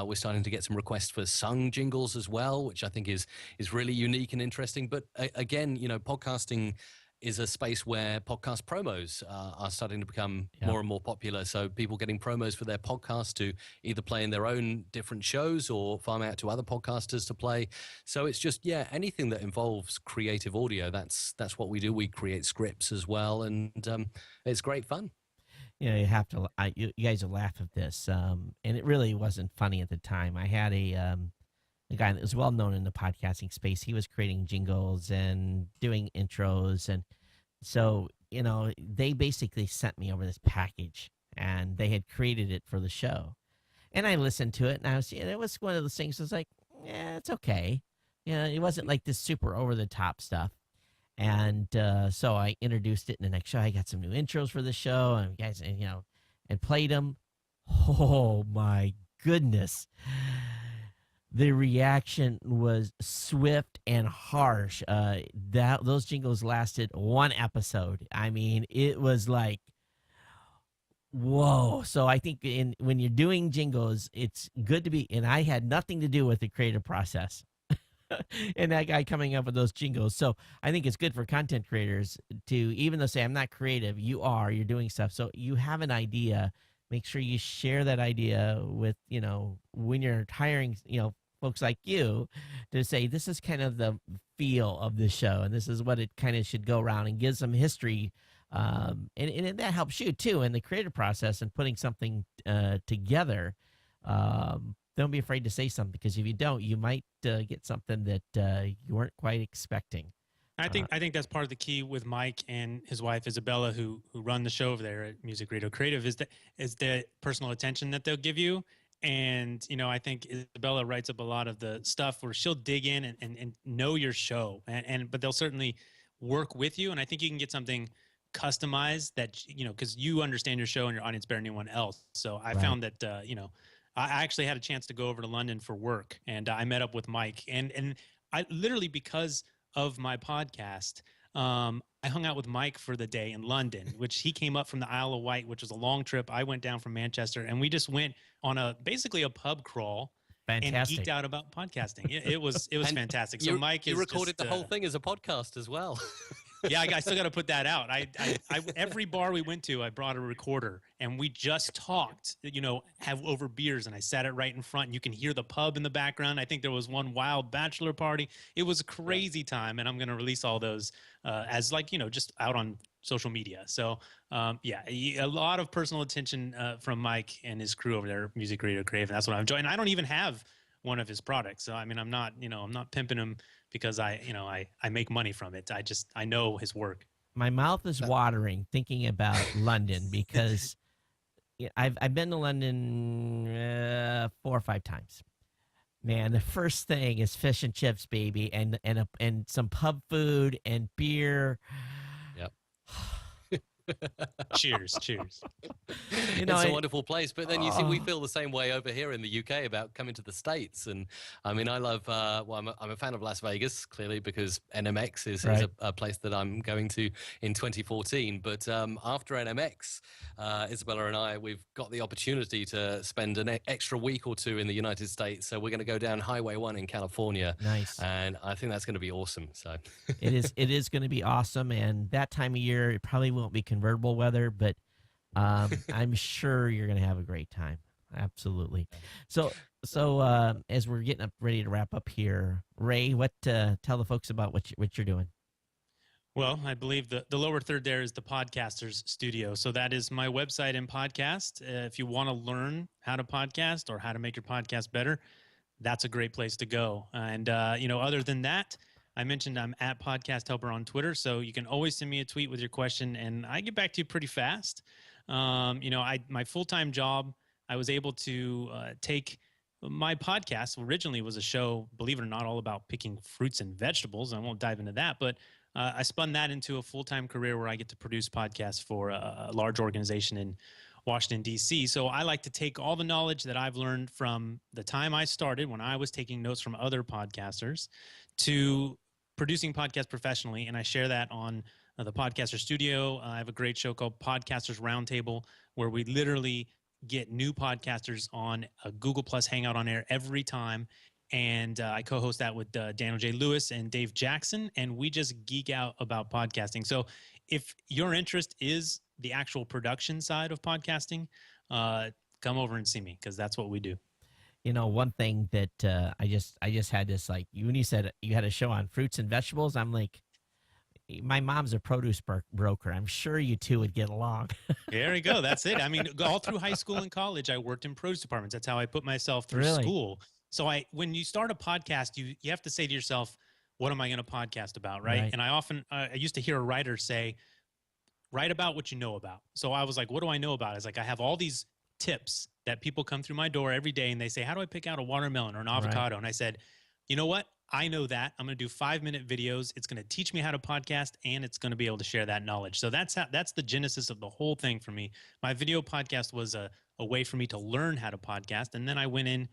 We're starting to get some requests for sung jingles as well, which I think is really unique and interesting. But again, podcasting is a space where podcast promos are starting to become more and more popular. So people getting promos for their podcast to either play in their own different shows or farm out to other podcasters to play. So it's just, anything that involves creative audio, that's what we do. We create scripts as well, and it's great fun. You have to, you guys will laugh at this, and it really wasn't funny at the time. I had a guy that was well known in the podcasting space. He was creating jingles and doing intros. And so, they basically sent me over this package, and they had created it for the show. And I listened to it, and it was one of those things. I was like, it's okay. It wasn't like this super over the top stuff. And so I introduced it in the next show. I got some new intros for the show, and guys, and played them. Oh my goodness. The reaction was swift and harsh. Those jingles lasted one episode. I mean, it was like, whoa. So I think when you're doing jingles, it's good to be, and I had nothing to do with the creative process. And that guy coming up with those jingles. So I think it's good for content creators to, even though say I'm not creative, you're doing stuff. So you have an idea. Make sure you share that idea with, when you're hiring, folks like you, to say this is kind of the feel of the show, and this is what it kind of should go around, and give some history. And that helps you too in the creative process and putting something together. Don't be afraid to say something, because if you don't, you might get something that you weren't quite expecting. I think that's part of the key with Mike and his wife Isabella, who run the show over there at Music Radio Creative, is the personal attention that they'll give you. And I think Isabella writes up a lot of the stuff where she'll dig in and know your show, but they'll certainly work with you. And I think you can get something customized that because you understand your show and your audience better than anyone else. So I found that I actually had a chance to go over to London for work, and I met up with Mike, and I literally, because of my podcast, I hung out with Mike for the day in London, which he came up from the Isle of Wight, which was a long trip. I went down from Manchester, and we just went on basically a pub crawl. Fantastic. And geeked out about podcasting. It was fantastic. So Mike, you recorded the whole thing as a podcast as well. Yeah, I still got to put that out. I every bar we went to, I brought a recorder, and we just talked, have over beers, and I sat it right in front, and you can hear the pub in the background. I think there was one wild bachelor party. It was a crazy time, and I'm going to release all those as just out on social media. So a lot of personal attention from Mike and his crew over there at Music Radio Creative. That's what I'm enjoying. I don't even have one of his products. So I mean, I'm not pimping him because I make money from it. I know his work. My mouth is watering thinking about London, because I've been to London 4 or 5 times. Man, the first thing is fish and chips, baby, and some pub food and beer. Yep. Cheers. It's a wonderful place. But then you see, we feel the same way over here in the UK about coming to the States. And I mean, I love, I'm a fan of Las Vegas, clearly, because NMX is a place that I'm going to in 2014. But after NMX, Isabella and I, we've got the opportunity to spend an extra week or 2 in the United States. So we're going to go down Highway 1 in California. Nice. And I think that's going to be awesome. So it is going to be awesome. And that time of year, it probably won't be convertible weather, but I'm sure you're going to have a great time. Absolutely. So So as we're getting up ready to wrap up here, Ray, what tell the folks about what you're doing? Well, I believe the lower third there is the Podcasters Studio. So that is my website and podcast. If you want to learn how to podcast or how to make your podcast better, that's a great place to go. And, other than that, I mentioned I'm at Podcast Helper on Twitter. So you can always send me a tweet with your question and I get back to you pretty fast. My full-time job, I was able to take my podcast originally was a show, believe it or not, all about picking fruits and vegetables. I won't dive into that, but I spun that into a full-time career where I get to produce podcasts for a large organization in Washington, D.C. So I like to take all the knowledge that I've learned from the time I started when I was taking notes from other podcasters to producing podcasts professionally, and I share that on the Podcaster Studio. I have a great show called Podcasters Roundtable where we literally get new podcasters on a Google Plus Hangout on air every time. And I co-host that with Daniel J. Lewis and Dave Jackson, and we just geek out about podcasting. So if your interest is the actual production side of podcasting, come over and see me because that's what we do. One thing that I just had this, like, when you said you had a show on fruits and vegetables, I'm like, my mom's a produce broker. I'm sure you two would get along. There you go. That's it. I mean, all through high school and college, I worked in produce departments. That's how I put myself through school. So when you start a podcast, you have to say to yourself, what am I going to podcast about, right? And I used to hear a writer say, write about what you know about. So I was like, what do I know about? It's like, I have all these tips that people come through my door every day and they say, how do I pick out a watermelon or an avocado? And I said, you know what? I know that. I'm going to do 5-minute videos. It's going to teach me how to podcast and it's going to be able to share that knowledge. So that's the genesis of the whole thing for me. My video podcast was a way for me to learn how to podcast. And then I went in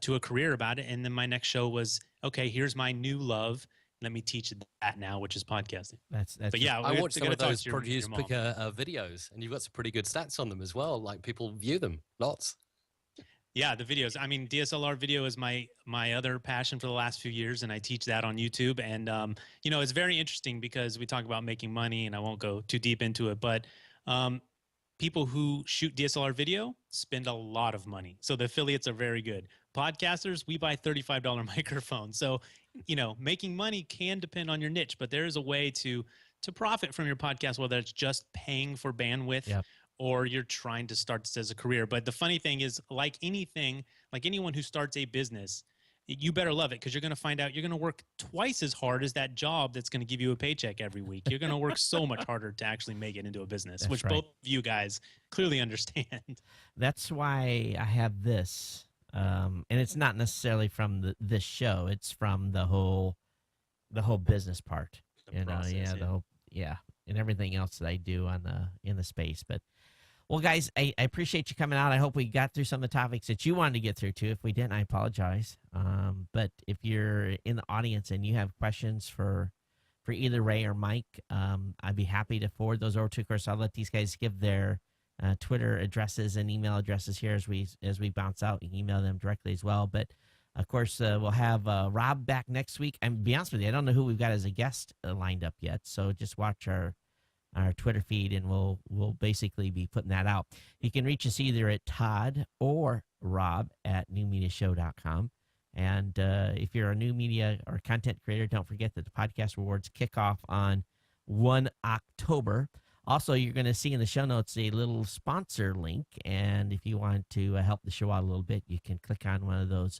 to a career about it. And then my next show was, okay, here's my new love. Let me teach that now, which is podcasting. But yeah, I watched some of those produce picker videos, and you've got some pretty good stats on them as well. Like people view them lots. Yeah, the videos. I mean, DSLR video is my other passion for the last few years, and I teach that on YouTube. And it's very interesting because we talk about making money, and I won't go too deep into it, but people who shoot DSLR video spend a lot of money. So the affiliates are very good. Podcasters, we buy $35 microphones. So, making money can depend on your niche, but there is a way to profit from your podcast, whether it's just paying for bandwidth or you're trying to start this as a career. But the funny thing is, like anything, like anyone who starts a business, you better love it because you're going to find out you're going to work twice as hard as that job that's going to give you a paycheck every week. You're going to work so much harder to actually make it into a business, which both of you guys clearly understand. That's why I have this. And it's not necessarily from this show. It's from the whole business part. Process, and everything else that I do in the space. But well, guys, I appreciate you coming out. I hope we got through some of the topics that you wanted to get through too. If we didn't, I apologize. But if you're in the audience and you have questions for either Ray or Mike, I'd be happy to forward those over to. Of course, I'll let these guys give their Twitter addresses and email addresses here as we bounce out. You can email them directly as well. But of course, we'll have Rob back next week. And to be honest with you, I don't know who we've got as a guest lined up yet. So just watch our Twitter feed, and we'll basically be putting that out. You can reach us either at Todd or Rob at newmediashow.com. And if you're a new media or content creator, don't forget that the podcast rewards kick off on 1 October. Also, you're going to see in the show notes a little sponsor link, and if you want to help the show out a little bit, you can click on one of those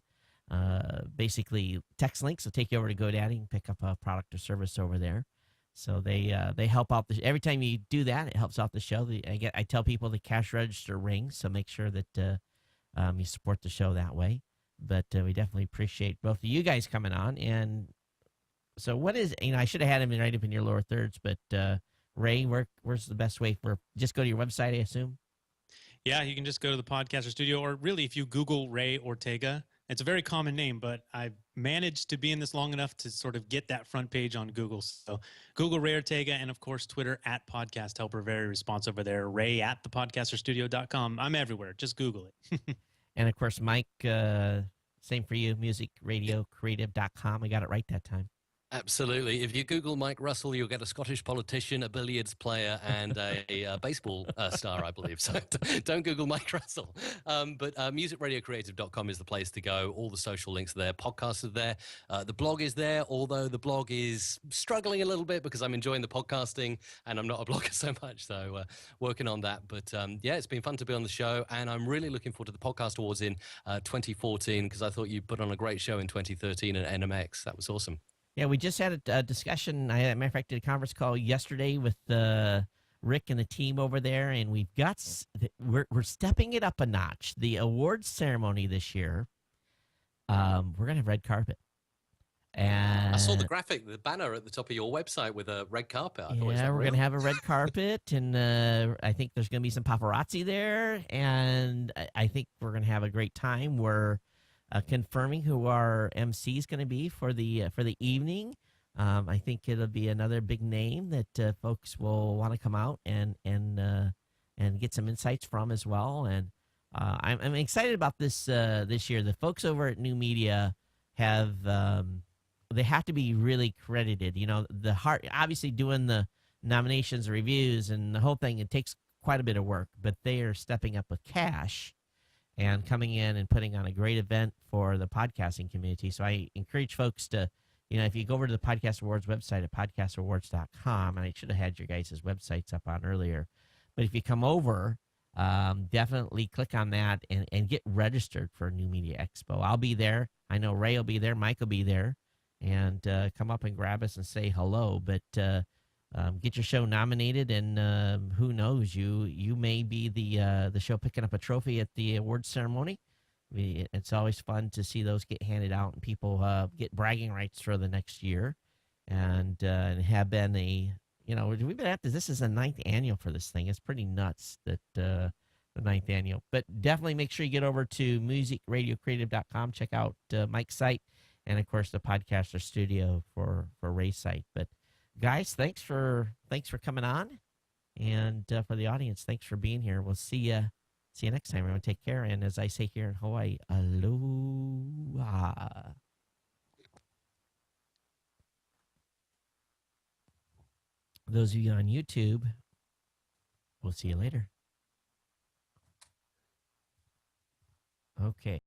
basically text links. It'll take you over to GoDaddy and pick up a product or service over there. So they help out. Every time you do that, it helps out the show. I tell people the cash register rings, so make sure that you support the show that way. But we definitely appreciate both of you guys coming on. And so what is, I should have had him right up in your lower thirds, but Ray, where's the best way just go to your website, I assume? Yeah, you can just go to the Podcaster Studio, or really if you Google Ray Ortega, it's a very common name, but I've managed to be in this long enough to sort of get that front page on Google. So Google Ray Ortega, and of course, Twitter at Podcast Helper, very responsive over there. Ray at thepodcasterstudio.com. I'm everywhere. Just Google it. And of course, Mike, same for you, musicradiocreative.com. I got it right that time. Absolutely. If you Google Mike Russell, you'll get a Scottish politician, a billiards player, and a baseball star, I believe. So don't Google Mike Russell. But musicradiocreative.com is the place to go. All the social links are there. Podcasts are there. The blog is there, although the blog is struggling a little bit because I'm enjoying the podcasting and I'm not a blogger so much. So working on that. But yeah, it's been fun to be on the show. And I'm really looking forward to the Podcast Awards in 2014 because I thought you put on a great show in 2013 at NMX. That was awesome. Yeah, we just had a discussion. Matter of fact, did a conference call yesterday with Rick and the team over there, and we've got we're stepping it up a notch. The awards ceremony this year, we're gonna have red carpet. And I saw the graphic, the banner at the top of your website with a red carpet. I thought, yeah, we're gonna have a red carpet, and I think there's gonna be some paparazzi there, and I think we're gonna have a great time. We're confirming who our MC is going to be for the evening. I think it'll be another big name that folks will want to come out and get some insights from as well. And I'm excited about this this year. The folks over at New Media have they have to be really credited. You know, obviously doing the nominations, reviews, and the whole thing, it takes quite a bit of work. But they are stepping up with cash and coming in and putting on a great event for the podcasting community. So I encourage folks to, if you go over to the Podcast Awards website at podcastawards.com, and I should have had your guys' websites up on earlier, but if you come over, definitely click on that and get registered for New Media Expo. I'll be there. I know Ray will be there. Mike will be there. And come up and grab us and say hello. But get your show nominated, and who knows, you may be the show picking up a trophy at the awards ceremony. It's always fun to see those get handed out and people get bragging rights for the next year, and have been we've been at this is the 9th annual for this thing. It's pretty nuts that the 9th annual. But definitely make sure you get over to musicradiocreative.com, check out Mike's site, and of course the Podcaster Studio for Ray's site. But guys, thanks for coming on, and for the audience, thanks for being here. We'll see you next time. Everyone, take care, and as I say here in Hawaii, aloha. Those of you on YouTube, we'll see you later. Okay.